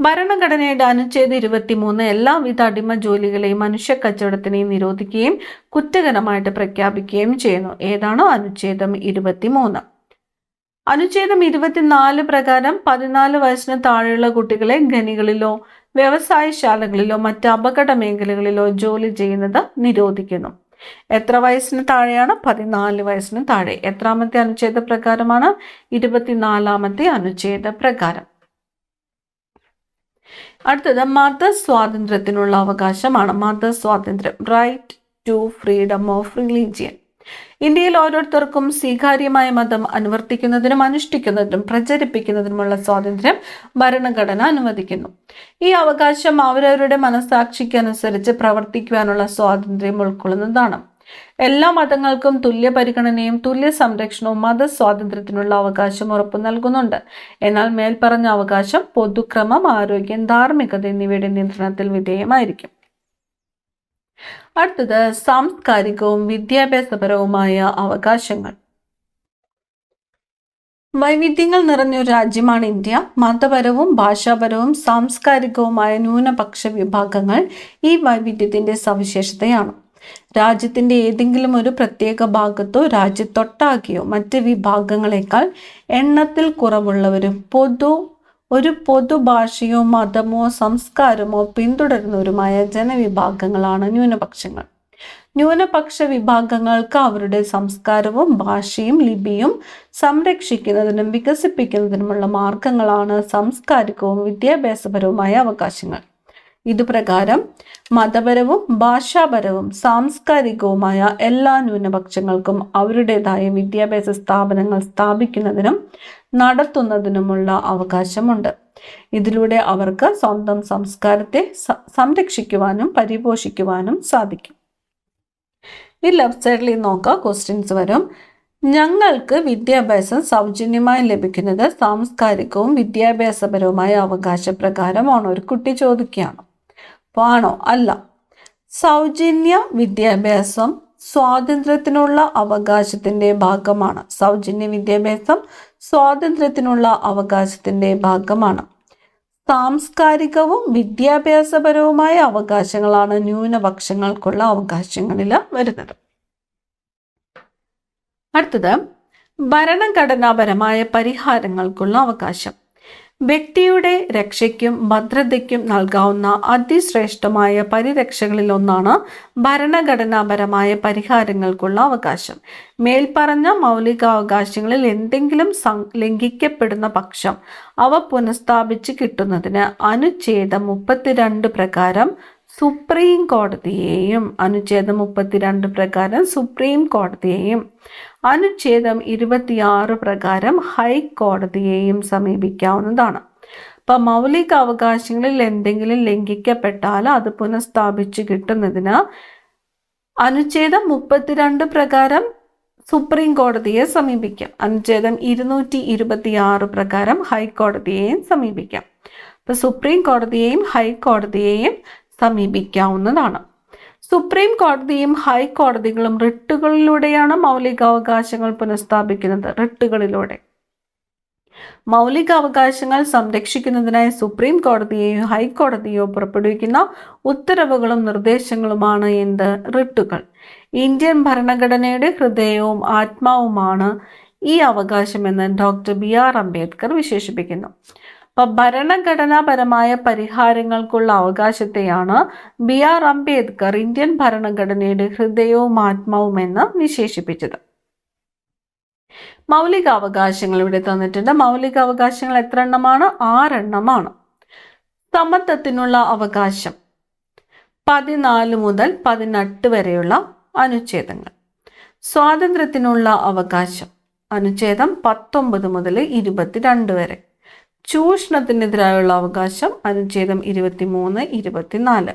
ഭരണഘടനയുടെ അനുച്ഛേദം 23 എല്ലാവിധ അടിമ ജോലികളെയും മനുഷ്യ കച്ചവടത്തിനെയും നിരോധിക്കുകയും കുറ്റകരമായിട്ട് പ്രഖ്യാപിക്കുകയും ചെയ്യുന്നു. ഏതാണോ അനുച്ഛേദം 23. അനുച്ഛേദം 24 പ്രകാരം 14 വയസ്സിന് താഴെയുള്ള കുട്ടികളെ ഖനികളിലോ വ്യവസായശാലകളിലോ മറ്റ് അപകട മേഖലകളിലോ ജോലി ചെയ്യുന്നത് നിരോധിക്കുന്നു. എത്ര വയസ്സിന് താഴെയാണ്? 14 വയസ്സിന് താഴെ. എത്രാമത്തെ അനുച്ഛേദ പ്രകാരമാണ്? 24ാമത്തെ അനുച്ഛേദ പ്രകാരം. അടുത്തത് മതസ്വാതന്ത്ര്യത്തിനുള്ള അവകാശമാണ്. മതസ്വാതന്ത്ര്യം, right to freedom of religion. ഇന്ത്യയിൽ ഓരോരുത്തർക്കും സ്വീകാര്യമായ മതം അനുവർത്തിക്കുന്നതിനും അനുഷ്ഠിക്കുന്നതിനും പ്രചരിപ്പിക്കുന്നതിനുമുള്ള സ്വാതന്ത്ര്യം ഭരണഘടന അനുവദിക്കുന്നു. ഈ അവകാശം അവരവരുടെ മനസ്സാക്ഷിക്കനുസരിച്ച് പ്രവർത്തിക്കുവാനുള്ള സ്വാതന്ത്ര്യം ഉൾക്കൊള്ളുന്നതാണ്. എല്ലാ മതങ്ങൾക്കും തുല്യ പരിഗണനയും തുല്യ സംരക്ഷണവും മതസ്വാതന്ത്ര്യത്തിനുള്ള അവകാശം ഉറപ്പു നൽകുന്നുണ്ട്. എന്നാൽ മേൽപ്പറഞ്ഞ അവകാശം പൊതുക്രമം, ആരോഗ്യം, ധാർമ്മികത എന്നിവയുടെ നിയന്ത്രണത്തിൽ വിധേയമായിരിക്കും. അടുത്തത് സാംസ്കാരികവും വിദ്യാഭ്യാസപരവുമായ അവകാശങ്ങൾ. വൈവിധ്യങ്ങൾ നിറഞ്ഞൊരു രാജ്യമാണ് ഇന്ത്യ. മതപരവും ഭാഷാപരവും സാംസ്കാരികവുമായ ന്യൂനപക്ഷ വിഭാഗങ്ങൾ ഈ വൈവിധ്യത്തിന്റെ സവിശേഷതയാണ്. രാജ്യത്തിന്റെ ഏതെങ്കിലും ഒരു പ്രത്യേക ഭാഗത്തോ രാജ്യത്തൊട്ടാകെയോ മറ്റ് വിഭാഗങ്ങളെക്കാൾ എണ്ണത്തിൽ കുറവുള്ളവരും ഒരു പൊതുഭാഷയോ മതമോ സംസ്കാരമോ പിന്തുടരുന്നവരുമായ ജനവിഭാഗങ്ങളാണ് ന്യൂനപക്ഷങ്ങൾ. ന്യൂനപക്ഷ വിഭാഗങ്ങൾക്ക് അവരുടെ സംസ്കാരവും ഭാഷയും ലിപിയും സംരക്ഷിക്കുന്നതിനും വികസിപ്പിക്കുന്നതിനുമുള്ള മാർഗങ്ങളാണ് സാംസ്കാരികവും വിദ്യാഭ്യാസപരവുമായ അവകാശങ്ങൾ. ഇതുപ്രകാരം മതപരവും ഭാഷാപരവും സാംസ്കാരികവുമായ എല്ലാ ന്യൂനപക്ഷങ്ങൾക്കും അവരുടേതായ വിദ്യാഭ്യാസ സ്ഥാപനങ്ങൾ സ്ഥാപിക്കുന്നതിനും നടത്തുന്നതിനുമുള്ള അവകാശമുണ്ട്. ഇതിലൂടെ അവർക്ക് സ്വന്തം സംസ്കാരത്തെ സംരക്ഷിക്കുവാനും പരിപോഷിക്കുവാനും സാധിക്കും. ഈ ലെഫ്റ്റ് സൈഡിൽ നോക്കുക, ക്വസ്റ്റ്യൻസ് വരും. ഞങ്ങൾക്ക് വിദ്യാഭ്യാസം സൗജന്യമായി ലഭിക്കുന്നത് സാംസ്കാരികവും വിദ്യാഭ്യാസപരവുമായ അവകാശപ്രകാരമാണോ? ഒരു കുട്ടി ചോദിക്കുകയാണ്. ആണോ? അല്ല. സൗജന്യ വിദ്യാഭ്യാസം സ്വാതന്ത്ര്യത്തിനുള്ള അവകാശത്തിന്റെ ഭാഗമാണ്. സൗജന്യ വിദ്യാഭ്യാസം സ്വാതന്ത്ര്യത്തിനുള്ള അവകാശത്തിന്റെ ഭാഗമാണ്. സാംസ്കാരികവും വിദ്യാഭ്യാസപരവുമായ അവകാശങ്ങളാണ് ന്യൂനപക്ഷങ്ങൾക്കുള്ള അവകാശങ്ങളിൽ വരുന്നത്. അടുത്തത് ഭരണഘടനാപരമായ പരിഹാരങ്ങൾക്കുള്ള അവകാശം. വ്യക്തിയുടെ രക്ഷയ്ക്കും ഭദ്രതയ്ക്കും നൽകാവുന്ന അതിശ്രേഷ്ഠമായ പരിരക്ഷകളിൽ ഒന്നാണ് ഭരണഘടനാപരമായ പരിഹാരങ്ങൾക്കുള്ള അവകാശം. മേൽപ്പറഞ്ഞ മൗലികാവകാശങ്ങളിൽ എന്തെങ്കിലും ലംഘിക്കപ്പെടുന്ന പക്ഷം അവ പുനഃസ്ഥാപിച്ച് കിട്ടുന്നതിന് അനുച്ഛേദം 32 പ്രകാരം സുപ്രീം കോടതിയെയും അനുച്ഛേദം 32 പ്രകാരം സുപ്രീം കോടതിയെയും അനുച്ഛേദം 26 പ്രകാരം ഹൈക്കോടതിയെയും സമീപിക്കാവുന്നതാണ്. അപ്പം മൗലിക അവകാശങ്ങളിൽ എന്തെങ്കിലും ലംഘിക്കപ്പെട്ടാൽ അത് പുനഃസ്ഥാപിച്ച് കിട്ടുന്നതിന് അനുച്ഛേദം 32 പ്രകാരം സുപ്രീം കോടതിയെ സമീപിക്കാം. അനുച്ഛേദം 226 പ്രകാരം ഹൈക്കോടതിയെയും സമീപിക്കാം. അപ്പൊ സുപ്രീം കോടതിയെയും ഹൈക്കോടതിയെയും സമീപിക്കാവുന്നതാണ്. സുപ്രീം കോടതിയും ഹൈക്കോടതികളും റിട്ടുകളിലൂടെയാണ് മൗലികാവകാശങ്ങൾ പുനഃസ്ഥാപിക്കുന്നത്. റിട്ടുകളിലൂടെ മൗലികാവകാശങ്ങൾ സംരക്ഷിക്കുന്നതിനായി സുപ്രീം കോടതിയെയോ ഹൈക്കോടതിയോ പുറപ്പെടുവിക്കുന്ന ഉത്തരവുകളും നിർദ്ദേശങ്ങളുമാണ് റിട്ടുകൾ. ഇന്ത്യൻ ഭരണഘടനയുടെ ഹൃദയവും ആത്മാവുമാണ് ഈ അവകാശമെന്ന് ഡോക്ടർ BR അംബേദ്കർ വിശേഷിപ്പിക്കുന്നു. ഭരണഘടനാപരമായ പരിഹാരങ്ങൾക്കുള്ള അവകാശത്തെയാണ് BR അംബേദ്കർ ഇന്ത്യൻ ഭരണഘടനയുടെ ഹൃദയവും ആത്മാവും എന്ന് വിശേഷിപ്പിച്ചത്. മൗലികാവകാശങ്ങൾ ഇവിടെ തന്നിട്ടുണ്ട്. മൗലികാവകാശങ്ങൾ എത്ര എണ്ണമാണ്? 6 എണ്ണമാണ്. സമത്വത്തിനുള്ള അവകാശം 14 മുതൽ 18 വരെയുള്ള അനുച്ഛേദങ്ങൾ. സ്വാതന്ത്ര്യത്തിനുള്ള അവകാശം അനുച്ഛേദം 19 മുതൽ 22 വരെ. ചൂഷണത്തിനെതിരായുള്ള അവകാശം അനുച്ഛേദം 23, 24.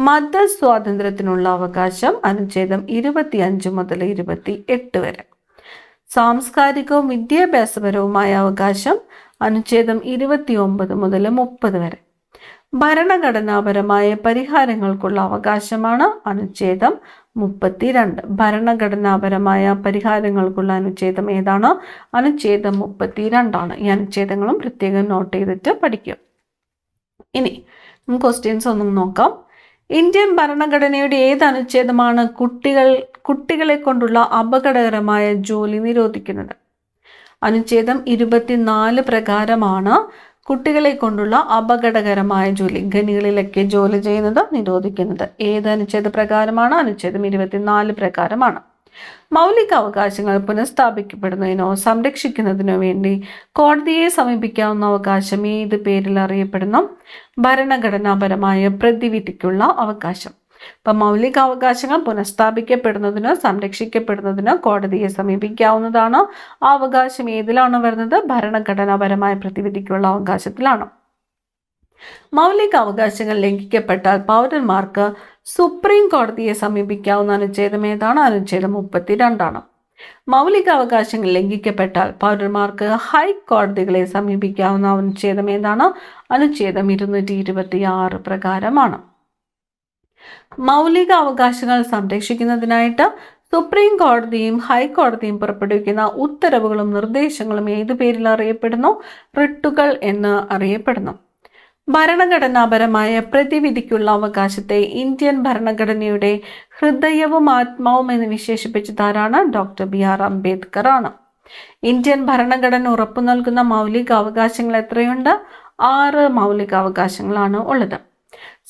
മതസ്വാതന്ത്ര്യത്തിനുള്ള അവകാശം അനുച്ഛേദം 25 മുതൽ 28 വരെ. സാംസ്കാരികവും വിദ്യാഭ്യാസപരവുമായ അവകാശം അനുച്ഛേദം 29 മുതൽ 30 വരെ. ഭരണഘടനാപരമായ പരിഹാരങ്ങൾക്കുള്ള അവകാശമാണ് അനുച്ഛേദം 32. ഭരണഘടനാപരമായ പരിഹാരങ്ങൾക്കുള്ള അനുച്ഛേദം ഏതാണ്? അനുച്ഛേദം 32 ഈ അനുച്ഛേദങ്ങളും പ്രത്യേകം നോട്ട് ചെയ്തിട്ട് പഠിക്കുക. ഇനി ക്വസ്റ്റ്യൻസ് ഒന്നും നോക്കാം. ഇന്ത്യൻ ഭരണഘടനയുടെ ഏത് അനുച്ഛേദമാണ് കുട്ടികളെ കൊണ്ടുള്ള അപകടകരമായ ജോലി നിരോധിക്കുന്നത്? അനുച്ഛേദം 24 പ്രകാരമാണ് കുട്ടികളെ കൊണ്ടുള്ള അപകടകരമായ ജോലി, ഖനികളിലൊക്കെ ജോലി ചെയ്യുന്നത് നിരോധിക്കുന്നത്. ഏത് അനുച്ഛേദ പ്രകാരമാണ്? അനുച്ഛേദം 24 പ്രകാരമാണ്. മൗലിക അവകാശങ്ങൾ പുനഃസ്ഥാപിക്കപ്പെടുന്നതിനോ സംരക്ഷിക്കുന്നതിനോ വേണ്ടി കോടതിയെ സമീപിക്കാവുന്ന അവകാശം ഏത് പേരിൽ അറിയപ്പെടുന്നു? ഭരണഘടനാപരമായ പ്രതിവിധിക്കുള്ള അവകാശം. അപ്പം മൗലിക അവകാശങ്ങൾ പുനഃസ്ഥാപിക്കപ്പെടുന്നതിനോ സംരക്ഷിക്കപ്പെടുന്നതിനോ കോടതിയെ സമീപിക്കാവുന്നതാണ്. ആ അവകാശം ഏതിലാണ് വരുന്നത്? ഭരണഘടനാപരമായ പ്രതിവിധിക്കുള്ള അവകാശത്തിലാണ്. മൗലിക അവകാശങ്ങൾ ലംഘിക്കപ്പെട്ടാൽ പൗരന്മാർക്ക് സുപ്രീം കോടതിയെ സമീപിക്കാവുന്ന അനുച്ഛേദം ഏതാണ്? അനുച്ഛേദം 32. മൗലിക അവകാശങ്ങൾ ലംഘിക്കപ്പെട്ടാൽ പൗരന്മാർക്ക് ഹൈക്കോടതികളെ സമീപിക്കാവുന്ന അനുച്ഛേദം ഏതാണ്? അനുച്ഛേദം 226 പ്രകാരമാണ്. മൗലിക അവകാശങ്ങൾ സംരക്ഷിക്കുന്നതിനായിട്ട് സുപ്രീം കോടതിയും ഹൈക്കോടതിയും പുറപ്പെടുവിക്കുന്ന ഉത്തരവുകളും നിർദ്ദേശങ്ങളും ഏതു പേരിൽ അറിയപ്പെടുന്നു? റിട്ടുകൾ എന്ന് അറിയപ്പെടുന്നു. ഭരണഘടനാപരമായ പ്രതിവിധിക്കുള്ള അവകാശത്തെ ഇന്ത്യൻ ഭരണഘടനയുടെ ഹൃദയവും ആത്മാവും എന്ന് വിശേഷിപ്പിച്ചതാരാണ്? ഡോക്ടർ BR അംബേദ്കർ ആണ്. ഇന്ത്യൻ ഭരണഘടന ഉറപ്പു നൽകുന്ന മൗലിക അവകാശങ്ങൾ എത്രയുണ്ട്? 6 മൗലിക അവകാശങ്ങളാണ് ഉള്ളത്.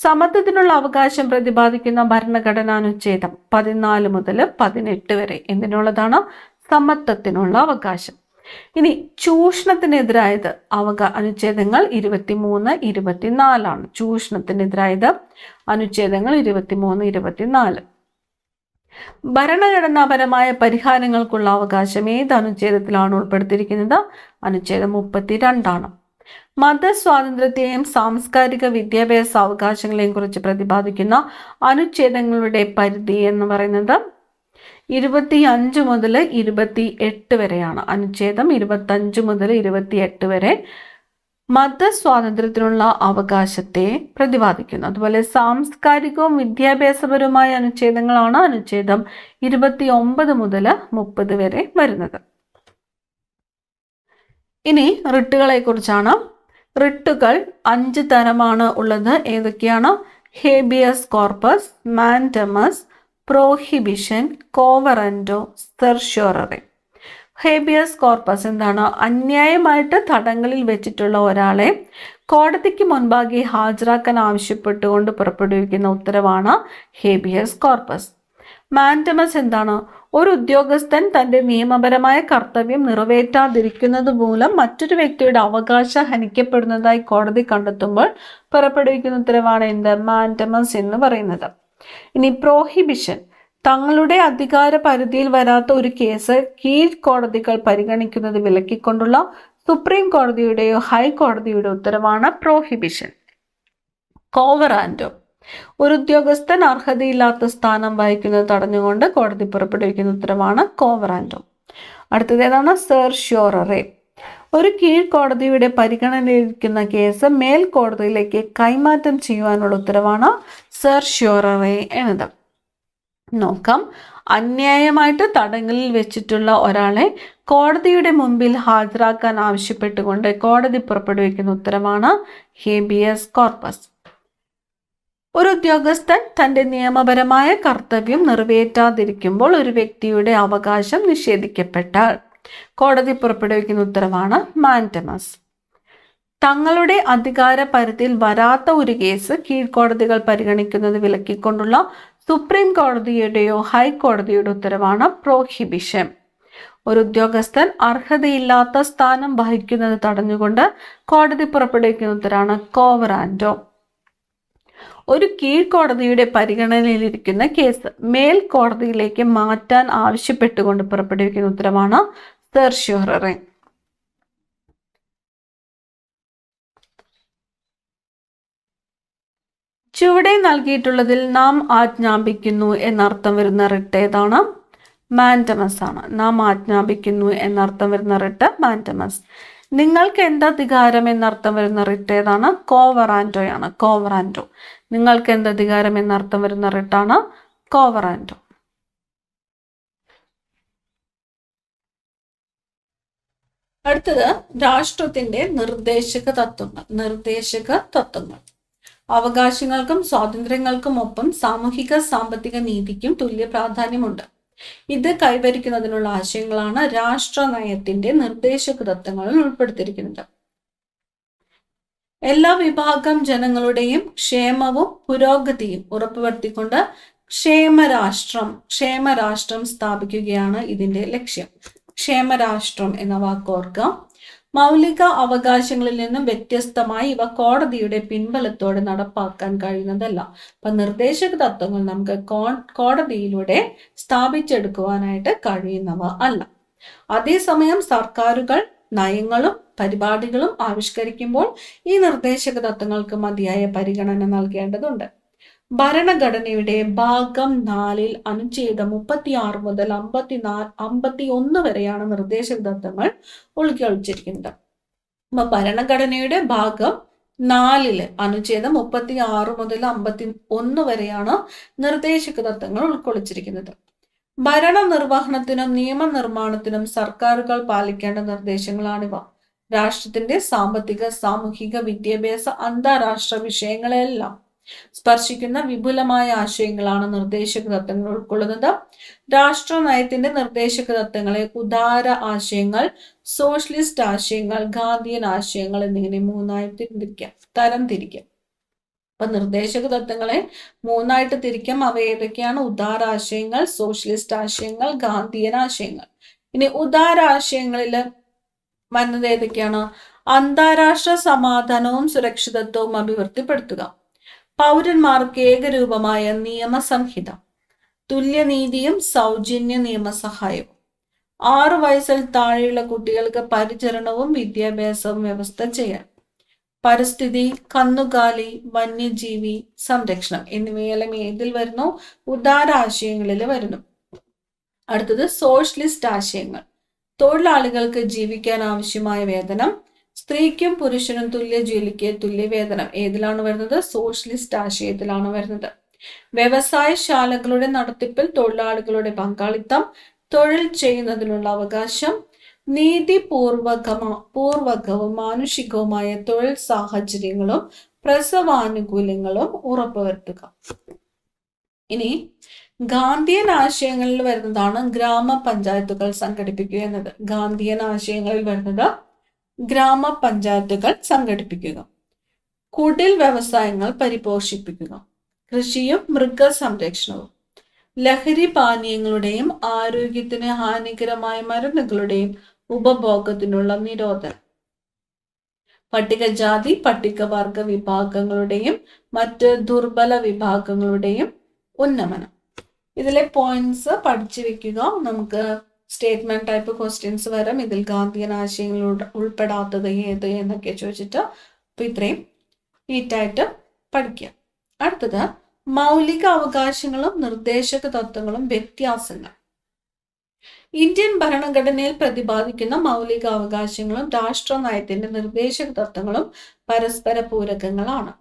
സമത്വത്തിനുള്ള അവകാശം പ്രതിപാദിക്കുന്ന ഭരണഘടനാനുച്ഛേദം 14 മുതൽ 18 വരെ എന്തിനുള്ളതാണ്? സമത്വത്തിനുള്ള അവകാശം. ഇനി ചൂഷണത്തിനെതിരായത് അനുച്ഛേദങ്ങൾ 23, 24 ചൂഷണത്തിനെതിരായത് അനുച്ഛേദങ്ങൾ 23, 24. ഭരണഘടനാപരമായ പരിഹാരങ്ങൾക്കുള്ള അവകാശം ഏത് അനുച്ഛേദത്തിലാണ് ഉൾപ്പെടുത്തിയിരിക്കുന്നത്? അനുച്ഛേദം 32. മതസ്വാതന്ത്ര്യത്തെയും സാംസ്കാരിക വിദ്യാഭ്യാസ അവകാശങ്ങളെയും കുറിച്ച് പ്രതിപാദിക്കുന്ന അനുച്ഛേദങ്ങളുടെ പരിധി എന്ന് പറയുന്നത് 25 മുതൽ 28 വരെയാണ്. അനുച്ഛേദം 25 മുതൽ 28 വരെ മതസ്വാതന്ത്ര്യത്തിനുള്ള അവകാശത്തെ പ്രതിപാദിക്കുന്നു. അതുപോലെ സാംസ്കാരികവും വിദ്യാഭ്യാസപരവുമായ അനുച്ഛേദങ്ങളാണ് അനുച്ഛേദം 29 മുതൽ 30 വരെ വരുന്നത്. ഇനി റിട്ടുകളെ കുറിച്ചാണ്. റിട്ടുകൾ 5 തരമാണ് ഉള്ളത്. ഏതൊക്കെയാണ്? Habeas corpus, mandamus, prohibition, quo warranto, certiorari. Habeas corpus എന്താണ്? അന്യായമായിട്ട് തടങ്കലിൽ വെച്ചിട്ടുള്ള ഒരാളെ കോടതിക്ക് മുൻപാകെ ഹാജരാക്കാൻ ആവശ്യപ്പെട്ടുകൊണ്ട് പുറപ്പെടുവിക്കുന്ന ഉത്തരവാണ് ഹേബിയസ് കോർപ്പസ്. മാൻഡമസ് എന്താണ്? ഒരു ഉദ്യോഗസ്ഥൻ തൻ്റെ നിയമപരമായ കർത്തവ്യം നിറവേറ്റാതിരിക്കുന്നത് മൂലം മറ്റൊരു വ്യക്തിയുടെ അവകാശം ഹനിക്കപ്പെടുന്നതായി കോടതി കണ്ടെത്തുമ്പോൾ പുറപ്പെടുവിക്കുന്ന ഉത്തരവാണ് എന്ത്? മാൻഡമസ് എന്ന് പറയുന്നത്. ഇനി പ്രോഹിബിഷൻ, തങ്ങളുടെ അധികാര പരിധിയിൽ വരാത്ത ഒരു കേസ് കീഴ്ക്കോടതികൾ പരിഗണിക്കുന്നത് വിലക്കിക്കൊണ്ടുള്ള സുപ്രീം കോടതിയുടെയോ ഹൈക്കോടതിയുടെ ഉത്തരവാണ് പ്രോഹിബിഷൻ. കോവറാൻഡോ, ഒരു ഉദ്യോഗസ്ഥൻ അർഹതയില്ലാത്ത സ്ഥാനം വഹിക്കുന്നത് തടഞ്ഞുകൊണ്ട് കോടതി പുറപ്പെടുവിക്കുന്ന ഉത്തരവാണ് കോവറാൻഡോ. അടുത്തത് ഏതാണ്? സെർഷ്യോററി, ഒരു കീഴ്ക്കോടതിയുടെ പരിഗണനയിലിരിക്കുന്ന കേസ് മേൽക്കോടതിയിലേക്ക് കൈമാറ്റം ചെയ്യുവാനുള്ള ഉത്തരവാണ് സെർഷ്യോററി എന്നത്. നോക്കാം. അന്യായമായിട്ട് തടങ്കലിൽ വെച്ചിട്ടുള്ള ഒരാളെ കോടതിയുടെ മുമ്പിൽ ഹാജരാക്കാൻ ആവശ്യപ്പെട്ടുകൊണ്ട് കോടതി പുറപ്പെടുവിക്കുന്ന ഉത്തരവാണ് ഹേബിയസ് കോർപ്പസ്. ഒരു ഉദ്യോഗസ്ഥൻ തൻ്റെ നിയമപരമായ കർത്തവ്യം നിറവേറ്റാതിരിക്കുമ്പോൾ ഒരു വ്യക്തിയുടെ അവകാശം നിഷേധിക്കപ്പെട്ടാൽ കോടതി പുറപ്പെടുവിക്കുന്ന ഉത്തരവാണ് മാൻഡമസ്. തങ്ങളുടെ അധികാര പരിധിയിൽ വരാത്ത ഒരു കേസ് കീഴ്ക്കോടതികൾ പരിഗണിക്കുന്നത് വിലക്കിക്കൊണ്ടുള്ള സുപ്രീം കോടതിയുടെയോ ഹൈക്കോടതിയുടെ ഉത്തരവാണ് പ്രോഹിബിഷൻ. ഒരു ഉദ്യോഗസ്ഥൻ അർഹതയില്ലാത്ത സ്ഥാനം വഹിക്കുന്നത് തടഞ്ഞുകൊണ്ട് കോടതി പുറപ്പെടുവിക്കുന്ന ഉത്തരവാണ് കോവറാൻഡോ. ഒരു കീഴ്ക്കോടതിയുടെ പരിഗണനയിലിരിക്കുന്ന കേസ് മേൽക്കോടതിയിലേക്ക് മാറ്റാൻ ആവശ്യപ്പെട്ടുകൊണ്ട് പുറപ്പെടുവിക്കുന്ന ഉത്തരവാണ് സെർഷ്യോററി. ചുവടെ നൽകിയിട്ടുള്ളതിൽ നാം ആജ്ഞാപിക്കുന്നു എന്നർത്ഥം വരുന്ന റിട്ട് ഏതാണ്? മാൻഡമസ് ആണ്. നാം ആജ്ഞാപിക്കുന്നു എന്നർത്ഥം വരുന്ന റിട്ട് മാൻഡമസ്. നിങ്ങൾക്ക് എന്തധികാരം എന്നർത്ഥം വരുന്ന റിട്ട് ഏതാണ്? കോവറാൻഡോയാണ്. കോവറാൻഡോ. നിങ്ങൾക്ക് എന്തധികാരം എന്നർത്ഥം വരുന്ന റിട്ടാണ് കോവറാൻഡോ. അടുത്തത് രാഷ്ട്രത്തിന്റെ നിർദ്ദേശക തത്വങ്ങൾ. നിർദ്ദേശക തത്വങ്ങൾ. അവകാശങ്ങൾക്കും സ്വാതന്ത്ര്യങ്ങൾക്കും ഒപ്പം സാമൂഹിക സാമ്പത്തിക നീതിക്കും തുല്യ പ്രാധാന്യമുണ്ട്. ഇത് കൈവരിക്കുന്നതിനുള്ള ആശയങ്ങളാണ് രാഷ്ട്ര നയത്തിന്റെ നിർദ്ദേശക തത്വങ്ങളിൽ ഉൾപ്പെടുത്തിയിരിക്കുന്നത്. എല്ലാ വിഭാഗം ജനങ്ങളുടെയും ക്ഷേമവും പുരോഗതിയും ഉറപ്പുവരുത്തിക്കൊണ്ട് ക്ഷേമരാഷ്ട്രം സ്ഥാപിക്കുകയാണ് ഇതിന്റെ ലക്ഷ്യം. ക്ഷേമരാഷ്ട്രം എന്ന വാക്കോർക്കുക. മൗലിക അവകാശങ്ങളിൽ നിന്നും വ്യത്യസ്തമായി ഇവ കോടതിയുടെ പിൻബലത്തോടെ നടപ്പാക്കാൻ കഴിയുന്നതല്ല. അപ്പൊ നിർദ്ദേശക തത്വങ്ങൾ നമുക്ക് കോടതിയിലൂടെ സ്ഥാപിച്ചെടുക്കുവാനായിട്ട് കഴിയുന്നവ അല്ല. അതേസമയം സർക്കാരുകൾ നയങ്ങളും പരിപാടികളും ആവിഷ്കരിക്കുമ്പോൾ ഈ നിർദ്ദേശക തത്വങ്ങൾക്ക് മതിയായ പരിഗണന നൽകേണ്ടതുണ്ട്. ഭരണഘടനയുടെ ഭാഗം 4 അനുച്ഛേദം 36 മുതൽ 51 വരെയാണ് നിർദ്ദേശക തത്വങ്ങൾ ഉൾക്കൊള്ളിച്ചിരിക്കുന്നത്. അപ്പൊ ഭരണഘടനയുടെ ഭാഗം 4 അനുച്ഛേദം 36 മുതൽ 51 വരെയാണ് നിർദ്ദേശക തത്വങ്ങൾ ഉൾക്കൊള്ളിച്ചിരിക്കുന്നത്. ഭരണനിർവഹണത്തിനും നിയമനിർമ്മാണത്തിനും സർക്കാരുകൾ പാലിക്കേണ്ട നിർദ്ദേശങ്ങളാണിവ. രാഷ്ട്രത്തിന്റെ സാമ്പത്തിക, സാമൂഹിക, വിദ്യാഭ്യാസ, അന്താരാഷ്ട്ര വിഷയങ്ങളെല്ലാം സ്പർശിക്കുന്ന വിപുലമായ ആശയങ്ങളാണ് നിർദ്ദേശക തത്വങ്ങൾ ഉൾക്കൊള്ളുന്നത്. രാഷ്ട്ര നയത്തിന്റെ നിർദ്ദേശക തത്വങ്ങളെ ഉദാര ആശയങ്ങൾ, സോഷ്യലിസ്റ്റ് ആശയങ്ങൾ, ഗാന്ധിയൻ ആശയങ്ങൾ എന്നിങ്ങനെ 3ആയി തരംതിരിക്കാം. അപ്പൊ നിർദ്ദേശക തത്വങ്ങളെ 3ആയിട്ട് തിരിക്കാം. അവ ഏതൊക്കെയാണ്? ഉദാര ആശയങ്ങൾ, സോഷ്യലിസ്റ്റ് ആശയങ്ങൾ, ഗാന്ധിയൻ ആശയങ്ങൾ. ഇനി ഉദാര ആശയങ്ങളിൽ വരുന്നത് ഏതൊക്കെയാണ്? അന്താരാഷ്ട്ര സമാധാനവും സുരക്ഷിതത്വവും അഭിവൃദ്ധിപ്പെടുത്തുക, പൗരന്മാർക്ക് ഏകരൂപമായ നിയമസംഹിത, തുല്യനീതിയും സൗജന്യ നിയമസഹായവും, 6 വയസ്സിൽ താഴെയുള്ള കുട്ടികൾക്ക് പരിചരണവും വിദ്യാഭ്യാസവും വ്യവസ്ഥ ചെയ്യാൻ, പരിസ്ഥിതി, കന്നുകാലി, വന്യജീവി സംരക്ഷണം എന്നിവയെല്ലാം ഏതിൽ വരുന്നു? ഉദാര ആശയങ്ങളിൽ വരുന്നു. അടുത്തത് സോഷ്യലിസ്റ്റ് ആശയങ്ങൾ. തൊഴിലാളികൾക്ക് ജീവിക്കാൻ ആവശ്യമായ വേതനം, സ്ത്രീക്കും പുരുഷനും തുല്യ ജോലിക്ക് തുല്യ വേതനം ഏതിലാണ് വരുന്നത്? സോഷ്യലിസ്റ്റ് ആശയത്തിലാണ് വരുന്നത്. വ്യവസായശാലകളുടെ നടത്തിപ്പിൽ തൊഴിലാളികളുടെ പങ്കാളിത്തം, തൊഴിൽ ചെയ്യുന്നതിനുള്ള അവകാശം, നീതിപൂർവകവും മാനുഷികവുമായ തൊഴിൽ സാഹചര്യങ്ങളും പ്രസവാനുകൂല്യങ്ങളും ഉറപ്പുവരുത്തുക. ഇനി ഗാന്ധിയൻ ആശയങ്ങളിൽ വരുന്നതാണ് ഗ്രാമപഞ്ചായത്തുകൾ സംഘടിപ്പിക്കുക എന്നത്. ഗാന്ധിയൻ ആശയങ്ങളിൽ വരുന്നത് ഗ്രാമപഞ്ചായത്തുകൾ സംഘടിപ്പിക്കുക, കുടിൽ വ്യവസായങ്ങൾ പരിപോഷിപ്പിക്കുക, കൃഷിയും മൃഗസംരക്ഷണവും, ലഹരി പാനീയങ്ങളുടെയും ആരോഗ്യത്തിന് ഹാനികരമായ മരുന്നുകളുടെയും ഉപഭോഗത്തിനുള്ള നിരോധനം, പട്ടികജാതി പട്ടികവർഗ വിഭാഗങ്ങളുടെയും മറ്റ് ദുർബല വിഭാഗങ്ങളുടെയും ഉന്നമനം. ഇതിലെ പോയിന്റ്സ് പഠിച്ചു വെക്കുക. നമുക്ക് സ്റ്റേറ്റ്മെന്റ് ടൈപ്പ് ക്വസ്റ്റ്യൻസ് വരാം. ഇതിൽ ഗാന്ധിയൻ ആശയങ്ങൾ ഉൾപ്പെടാത്തത് ഏത് എന്നൊക്കെ ചോദിച്ചിട്ട് അപ്പൊ ഇത്രയും നീറ്റായിട്ട് പഠിക്കുക. അടുത്തത് മൗലിക അവകാശങ്ങളും നിർദ്ദേശക തത്വങ്ങളും വ്യത്യാസങ്ങൾ. ഇന്ത്യൻ ഭരണഘടനയിൽ പ്രതിപാദിക്കുന്ന മൗലിക അവകാശങ്ങളും രാഷ്ട്ര നയത്തിന്റെ നിർദ്ദേശക തത്വങ്ങളും പരസ്പര പൂരകങ്ങളാണ്.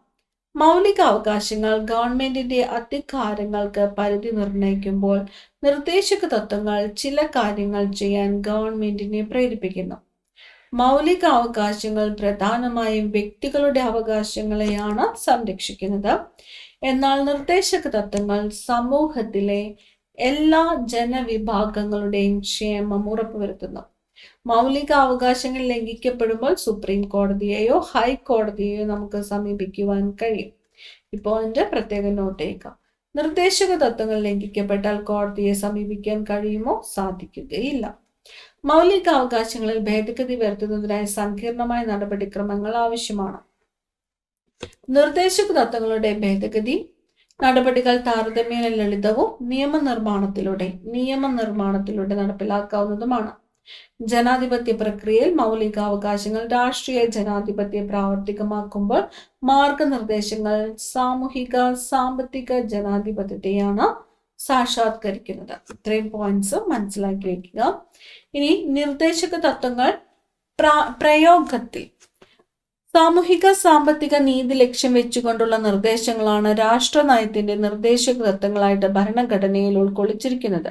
മൗലിക അവകാശങ്ങൾ ഗവൺമെന്റിന്റെ അധികാരങ്ങൾക്ക് പരിധി നിർണ്ണയിക്കുമ്പോൾ നിർദ്ദേശക തത്വങ്ങൾ ചില കാര്യങ്ങൾ ചെയ്യാൻ ഗവൺമെന്റിനെ പ്രേരിപ്പിക്കുന്നു. മൗലിക അവകാശങ്ങൾ പ്രധാനമായും വ്യക്തികളുടെ അവകാശങ്ങളെയാണ് സംരക്ഷിക്കുന്നത്. എന്നാൽ നിർദ്ദേശക തത്വങ്ങൾ സമൂഹത്തിലെ എല്ലാ ജനവിഭാഗങ്ങളുടെയും ക്ഷേമം ഉറപ്പുവരുത്തുന്നു. മൗലിക അവകാശങ്ങൾ ലംഘിക്കപ്പെടുമ്പോൾ സുപ്രീം കോടതിയെയോ ഹൈക്കോടതിയെയോ നമുക്ക് സമീപിക്കുവാൻ കഴിയും. ഈ പോയിന്റ് പ്രത്യേകം നോട്ട് ചെയ്യുക. നിർദ്ദേശക തത്വങ്ങൾ ലംഘിക്കപ്പെട്ടാൽ കോടതിയെ സമീപിക്കാൻ കഴിയുമോ? സാധിക്കുകയില്ല. മൗലിക അവകാശങ്ങളിൽ ഭേദഗതി വരുത്തുന്നതിനായി സങ്കീർണമായ നടപടിക്രമങ്ങൾ ആവശ്യമാണ്. നിർദ്ദേശക തത്വങ്ങളുടെ ഭേദഗതി നടപടികൾ താരതമ്യേന ലളിതവും നിയമനിർമ്മാണത്തിലൂടെ നടപ്പിലാക്കാവുന്നതുമാണ്. ജനാധിപത്യ പ്രക്രിയയിൽ മൗലികാവകാശങ്ങൾ രാഷ്ട്രീയ ജനാധിപത്യം പ്രാവർത്തികമാക്കുമ്പോൾ മാർഗനിർദ്ദേശങ്ങൾ സാമൂഹിക സാമ്പത്തിക ജനാധിപത്യത്തെയാണ് സാക്ഷാത്കരിക്കുന്നത്. ഇത്രയും പോയിന്റ്സ് മനസ്സിലാക്കി വെക്കുക. ഇനി നിർദ്ദേശക തത്വങ്ങൾ പ്രയോഗത്തിൽ സാമൂഹിക സാമ്പത്തിക നീതി ലക്ഷ്യം വെച്ചുകൊണ്ടുള്ള നിർദ്ദേശങ്ങളാണ് രാഷ്ട്ര നയത്തിന്റെ നിർദ്ദേശക തത്വങ്ങളായിട്ട് ഭരണഘടനയിൽ ഉൾക്കൊള്ളിച്ചിരിക്കുന്നത്.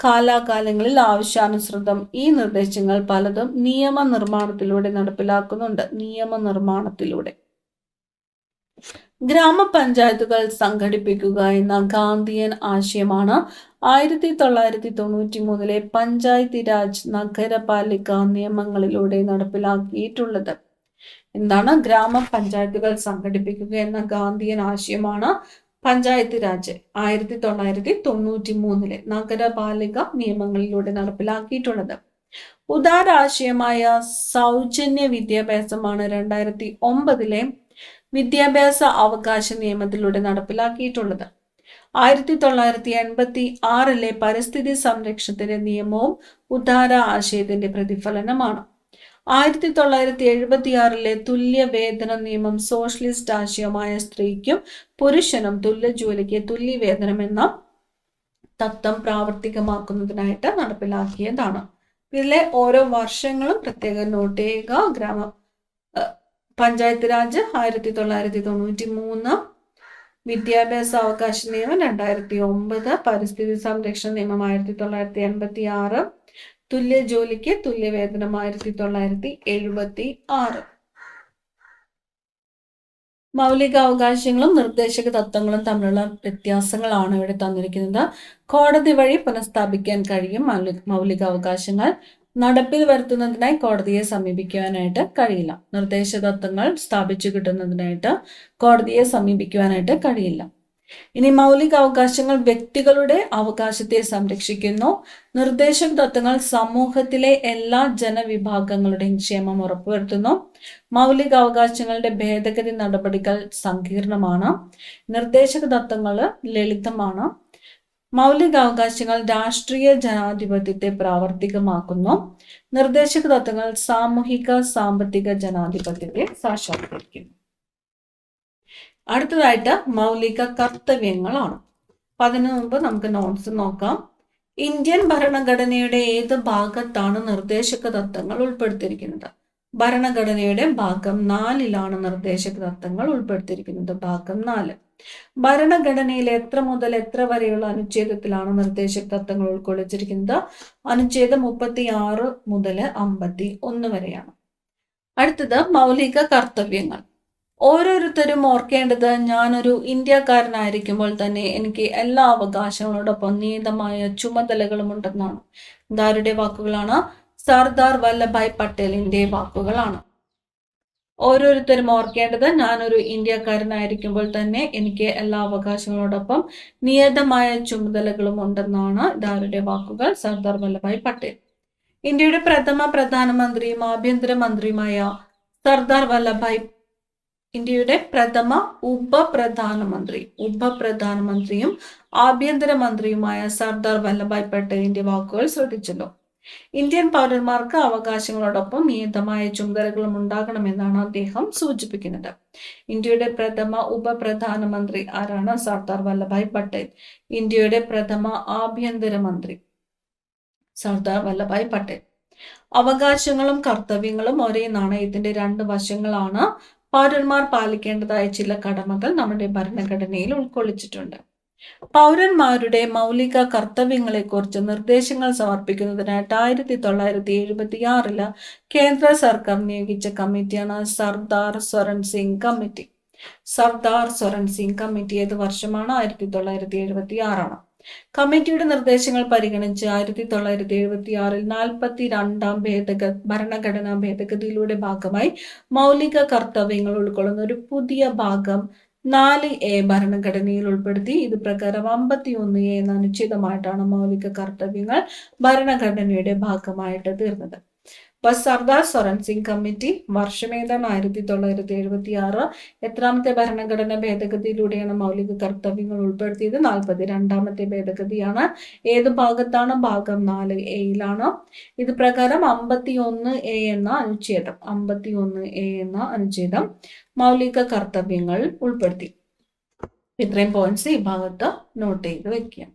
കാലാകാലങ്ങളിൽ ആവശ്യാനുസൃതം ഈ നിർദ്ദേശങ്ങൾ പലതും നിയമനിർമ്മാണത്തിലൂടെ നടപ്പിലാക്കുന്നുണ്ട്. നിയമനിർമ്മാണത്തിലൂടെ ഗ്രാമപഞ്ചായത്തുകൾ സംഘടിപ്പിക്കുക എന്ന ഗാന്ധിയൻ ആശയമാണ് 1993 പഞ്ചായത്തി രാജ് നഗരപാലിക നിയമങ്ങളിലൂടെ നടപ്പിലാക്കിയിട്ടുള്ളത്. എന്താണ് ഗ്രാമപഞ്ചായത്തുകൾ സംഘടിപ്പിക്കുക എന്ന ഗാന്ധിയൻ ആശയമാണ് പഞ്ചായത്ത് രാജ് 1993 നഗരപാലിക നിയമങ്ങളിലൂടെ നടപ്പിലാക്കിയിട്ടുള്ളത്. ഉദാരാശയമായ സൗജന്യ വിദ്യാഭ്യാസമാണ് 2009 വിദ്യാഭ്യാസ അവകാശ നിയമത്തിലൂടെ നടപ്പിലാക്കിയിട്ടുള്ളത്. 1986 പരിസ്ഥിതി സംരക്ഷണത്തിന്റെ നിയമവും ഉദാര ആശയത്തിന്റെ പ്രതിഫലനമാണ്. 1976 തുല്യ വേതന നിയമം സോഷ്യലിസ്റ്റ് ആശയമായ സ്ത്രീക്കും പുരുഷനും തുല്യ ജോലിക്ക് തുല്യ വേതനം എന്ന തത്വം പ്രാവർത്തികമാക്കുന്നതിനായിട്ട് നടപ്പിലാക്കിയതാണ്. ഇതിലെ ഓരോ വർഷങ്ങളും പ്രത്യേകം നോട്ട് ചെയ്യുക. പഞ്ചായത്ത് രാജ് 1993, വിദ്യാഭ്യാസ അവകാശ നിയമം 2009, പരിസ്ഥിതി സംരക്ഷണ നിയമം 1986, തുല്യ ജോലിക്ക് തുല്യ വേതനം 1976. മൗലികാവകാശങ്ങളും നിർദ്ദേശക തത്വങ്ങളും തമ്മിലുള്ള വ്യത്യാസങ്ങളാണ് ഇവിടെ തന്നിരിക്കുന്നത്. കോടതി വഴി പുനഃസ്ഥാപിക്കാൻ കഴിയും മൗലികാവകാശങ്ങൾ. നടപ്പിൽ വരുത്തുന്നതിനായി കോടതിയെ സമീപിക്കുവാനായിട്ട് കഴിയില്ല. നിർദ്ദേശ തത്വങ്ങൾ സ്ഥാപിച്ചു കിട്ടുന്നതിനായിട്ട് കോടതിയെ സമീപിക്കുവാനായിട്ട് കഴിയില്ല. ഇനി മൗലികാവകാശങ്ങൾ വ്യക്തികളുടെ അവകാശത്തെ സംരക്ഷിക്കുന്നു. നിർദ്ദേശക തത്വങ്ങൾ സമൂഹത്തിലെ എല്ലാ ജനവിഭാഗങ്ങളുടെയും ക്ഷേമം ഉറപ്പുവരുത്തുന്നു. മൗലികാവകാശങ്ങളുടെ ഭേദഗതി നടപടികൾ സങ്കീർണമാണ്. നിർദ്ദേശക തത്വങ്ങൾ ലളിതമാണ്. മൗലികാവകാശങ്ങൾ രാഷ്ട്രീയ ജനാധിപത്യത്തെ പ്രാവർത്തികമാക്കുന്നു. നിർദ്ദേശക തത്വങ്ങൾ സാമൂഹിക സാമ്പത്തിക ജനാധിപത്യത്തെ സാക്ഷാത്കരിക്കുന്നു. അടുത്തതായിട്ട് മൗലിക കർത്തവ്യങ്ങളാണ്. അപ്പൊ അതിനു മുമ്പ് നമുക്ക് നോട്ട്സ് നോക്കാം. ഇന്ത്യൻ ഭരണഘടനയുടെ ഏത് ഭാഗത്താണ് നിർദ്ദേശക തത്വങ്ങൾ ഉൾപ്പെടുത്തിയിരിക്കുന്നത്? ഭരണഘടനയുടെ ഭാഗം 4 നിർദ്ദേശക തത്വങ്ങൾ ഉൾപ്പെടുത്തിയിരിക്കുന്നത്. ഭാഗം 4. ഭരണഘടനയിൽ എത്ര മുതൽ എത്ര വരെയുള്ള അനുച്ഛേദത്തിലാണ് നിർദ്ദേശക തത്വങ്ങൾ ഉൾക്കൊള്ളിച്ചിരിക്കുന്നത്? അനുച്ഛേദം 36 മുതൽ 51 വരെയാണ്. അടുത്തത് മൗലിക കർത്തവ്യങ്ങൾ. ഓരോരുത്തരും ഓർക്കേണ്ടത്, ഞാനൊരു ഇന്ത്യക്കാരനായിരിക്കുമ്പോൾ തന്നെ എനിക്ക് എല്ലാ അവകാശങ്ങളോടൊപ്പം നിയതമായ ചുമതലകളും ഉണ്ടെന്നാണ്. ഇതാരുടെ വാക്കുകളാണ്? സർദാർ വല്ലഭായ് പട്ടേലിന്റെ വാക്കുകളാണ്. ഓരോരുത്തരും ഓർക്കേണ്ടത്, ഞാനൊരു ഇന്ത്യക്കാരനായിരിക്കുമ്പോൾ തന്നെ എനിക്ക് എല്ലാ അവകാശങ്ങളോടൊപ്പം നിയതമായ ചുമതലകളും ഉണ്ടെന്നാണ്. ഇതാരുടെ വാക്കുകൾ? സർദാർ വല്ലഭായ് പട്ടേൽ. ഇന്ത്യയുടെ പ്രഥമ പ്രധാനമന്ത്രിയും ആഭ്യന്തരമന്ത്രിയുമായ സർദാർ വല്ലഭായ് ഇന്ത്യയുടെ പ്രഥമ ഉപപ്രധാനമന്ത്രിയും ആഭ്യന്തരമന്ത്രിയുമായ സർദാർ വല്ലഭായ് പട്ടേലിന്റെ വാക്കുകൾ ശ്രദ്ധിച്ചല്ലോ. ഇന്ത്യൻ പൗരന്മാർക്ക് അവകാശങ്ങളോടൊപ്പം നിയതമായ ചുമതലകളും ഉണ്ടാകണമെന്നാണ് അദ്ദേഹം സൂചിപ്പിക്കുന്നത്. ഇന്ത്യയുടെ പ്രഥമ ഉപപ്രധാനമന്ത്രി ആരാണ്? സർദാർ വല്ലഭായ് പട്ടേൽ. ഇന്ത്യയുടെ പ്രഥമ ആഭ്യന്തരമന്ത്രി സർദാർ വല്ലഭായ് പട്ടേൽ. അവകാശങ്ങളും കർത്തവ്യങ്ങളും ഒരേ നാണയത്തിന്റെ 2 വശങ്ങളാണ്. പൗരന്മാർ പാലിക്കേണ്ടതായ ചില കടമകൾ നമ്മുടെ ഭരണഘടനയിൽ ഉൾക്കൊള്ളിച്ചിട്ടുണ്ട്. പൗരന്മാരുടെ മൗലിക കർത്തവ്യങ്ങളെക്കുറിച്ച് നിർദ്ദേശങ്ങൾ സമർപ്പിക്കുന്നതിനായിട്ട് 1976 കേന്ദ്ര സർക്കാർ നിയോഗിച്ച കമ്മിറ്റിയാണ് സർദാർ സ്വരൺ സിംഗ് കമ്മിറ്റി. സർദാർ സ്വരൺ സിംഗ് കമ്മിറ്റി ഏത് വർഷമാണ്? 1976. കമ്മിറ്റിയുടെ നിർദ്ദേശങ്ങൾ പരിഗണിച്ച് 1976 42ാം ഭരണഘടനാ ഭേദഗതിയിലൂടെ ഭാഗമായി മൗലിക കർത്തവ്യങ്ങൾ ഉൾക്കൊള്ളുന്ന ഒരു പുതിയ ഭാഗം 4A ഭരണഘടനയിൽ ഉൾപ്പെടുത്തി. ഇത് പ്രകാരം 51A എന്ന അനുച്ഛേദമായിട്ടാണ് മൗലിക കർത്തവ്യങ്ങൾ ഭരണഘടനയുടെ ഭാഗമായിട്ട് തീർന്നത്. സർദാർ സൊറൻ സിംഗ് കമ്മിറ്റി വർഷം ഏതാണ്? 1976. എത്രാമത്തെ ഭരണഘടനാ ഭേദഗതിയിലൂടെയാണ് മൗലിക കർത്തവ്യങ്ങൾ ഉൾപ്പെടുത്തിയത്? 42ാമത്തെ ഭേദഗതിയാണ്. ഏത് ഭാഗത്താണ്? ഭാഗം 4A ഇത് പ്രകാരം 51A എന്ന അനുച്ഛേദം മൗലിക കർത്തവ്യങ്ങൾ ഉൾപ്പെടുത്തി. ഇത്രയും പോയിന്റ്സ് ഈ ഭാഗത്ത് നോട്ട് ചെയ്ത് വെക്കുക.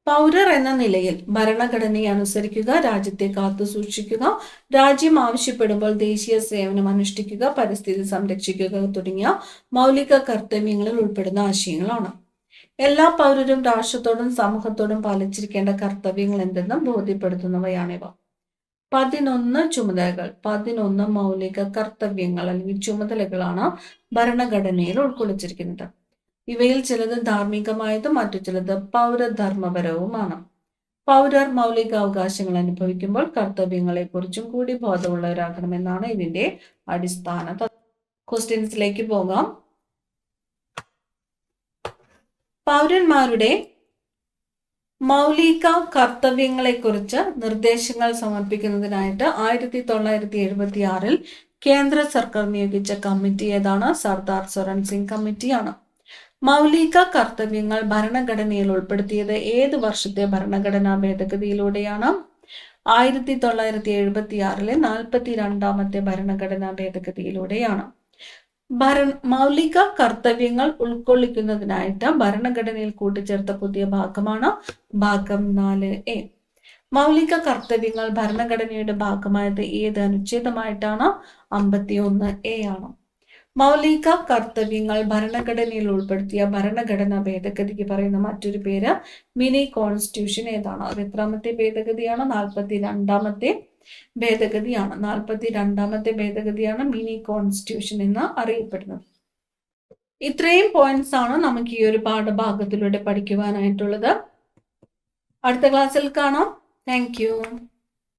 പൗരർ എന്ന നിലയിൽ ഭരണഘടനയെ അനുസരിക്കുക, രാജ്യത്തെ കാത്തു സൂക്ഷിക്കുക, രാജ്യം ആവശ്യപ്പെടുമ്പോൾ ദേശീയ സേവനം അനുഷ്ഠിക്കുക, പരിസ്ഥിതി സംരക്ഷിക്കുക തുടങ്ങിയ മൗലിക കർത്തവ്യങ്ങളിൽ ഉൾപ്പെടുന്ന ആശയങ്ങളാണ്. എല്ലാ പൗരരും രാഷ്ട്രത്തോടും സമൂഹത്തോടും പാലിച്ചിരിക്കേണ്ട കർത്തവ്യങ്ങൾ എന്തെന്ന് ബോധ്യപ്പെടുത്തുന്നവയാണിവ. 11 ചുമതലകൾ, 11 മൗലിക കർത്തവ്യങ്ങൾ അല്ലെങ്കിൽ ചുമതലകളാണ് ഭരണഘടനയിൽ ഉൾക്കൊള്ളിച്ചിരിക്കുന്നത്. ഇവയിൽ ചിലത് ധാർമ്മികമായതും മറ്റു ചിലത് പൗരധർമ്മപരവുമാണ്. പൗരർ മൗലികാവകാശങ്ങൾ അനുഭവിക്കുമ്പോൾ കർത്തവ്യങ്ങളെക്കുറിച്ചും കൂടി ബോധമുള്ളവരാകണമെന്നാണ് ഇതിന്റെ അടിസ്ഥാന ക്വസ്റ്റ്യൻസിലേക്ക് പോകാം. പൗരന്മാരുടെ മൗലിക കർത്തവ്യങ്ങളെക്കുറിച്ച് നിർദ്ദേശങ്ങൾ സമർപ്പിക്കുന്നതിനായിട്ട് 1976 കേന്ദ്ര സർക്കാർ നിയോഗിച്ച കമ്മിറ്റി ഏതാണ്? സർദാർ സൊറൻ സിംഗ് കമ്മിറ്റിയാണ്. മൗലിക കർത്തവ്യങ്ങൾ ഭരണഘടനയിൽ ഉൾപ്പെടുത്തിയത് ഏത് വർഷത്തെ ഭരണഘടനാ ഭേദഗതിയിലൂടെയാണ്? 1976 42ാമത്തെ ഭരണഘടനാ ഭേദഗതിയിലൂടെയാണ്. മൗലിക കർത്തവ്യങ്ങൾ ഉൾക്കൊള്ളിക്കുന്നതിനായിട്ട് ഭരണഘടനയിൽ കൂട്ടിച്ചേർത്ത പുതിയ ഭാഗമാണ് ഭാഗം 4A. മൗലിക കർത്തവ്യങ്ങൾ ഭരണഘടനയുടെ ഭാഗമായത് ഏത് അനുച്ഛേദമായിട്ടാണ്? 51A ആണ്. മൗലിക കർത്തവ്യങ്ങൾ ഭരണഘടനയിൽ ഉൾപ്പെടുത്തിയ ഭരണഘടനാ ഭേദഗതിക്ക് പറയുന്ന മറ്റൊരു പേര് മിനി കോൺസ്റ്റിറ്റ്യൂഷൻ ഏതാണ്? അത് എത്രാമത്തെ ഭേദഗതിയാണ്? 42ാമത്തെ ഭേദഗതിയാണ്. 42ാമത്തെ ഭേദഗതിയാണ് മിനി കോൺസ്റ്റിറ്റ്യൂഷൻ എന്ന് അറിയപ്പെടുന്നത്. ഇത്രയും പോയിന്റ്സ് ആണ് നമുക്ക് ഈ ഒരു പാഠഭാഗത്തിലൂടെ പഠിക്കുവാനായിട്ടുള്ളത്. അടുത്ത ക്ലാസ്സിൽ കാണാം. Thank you.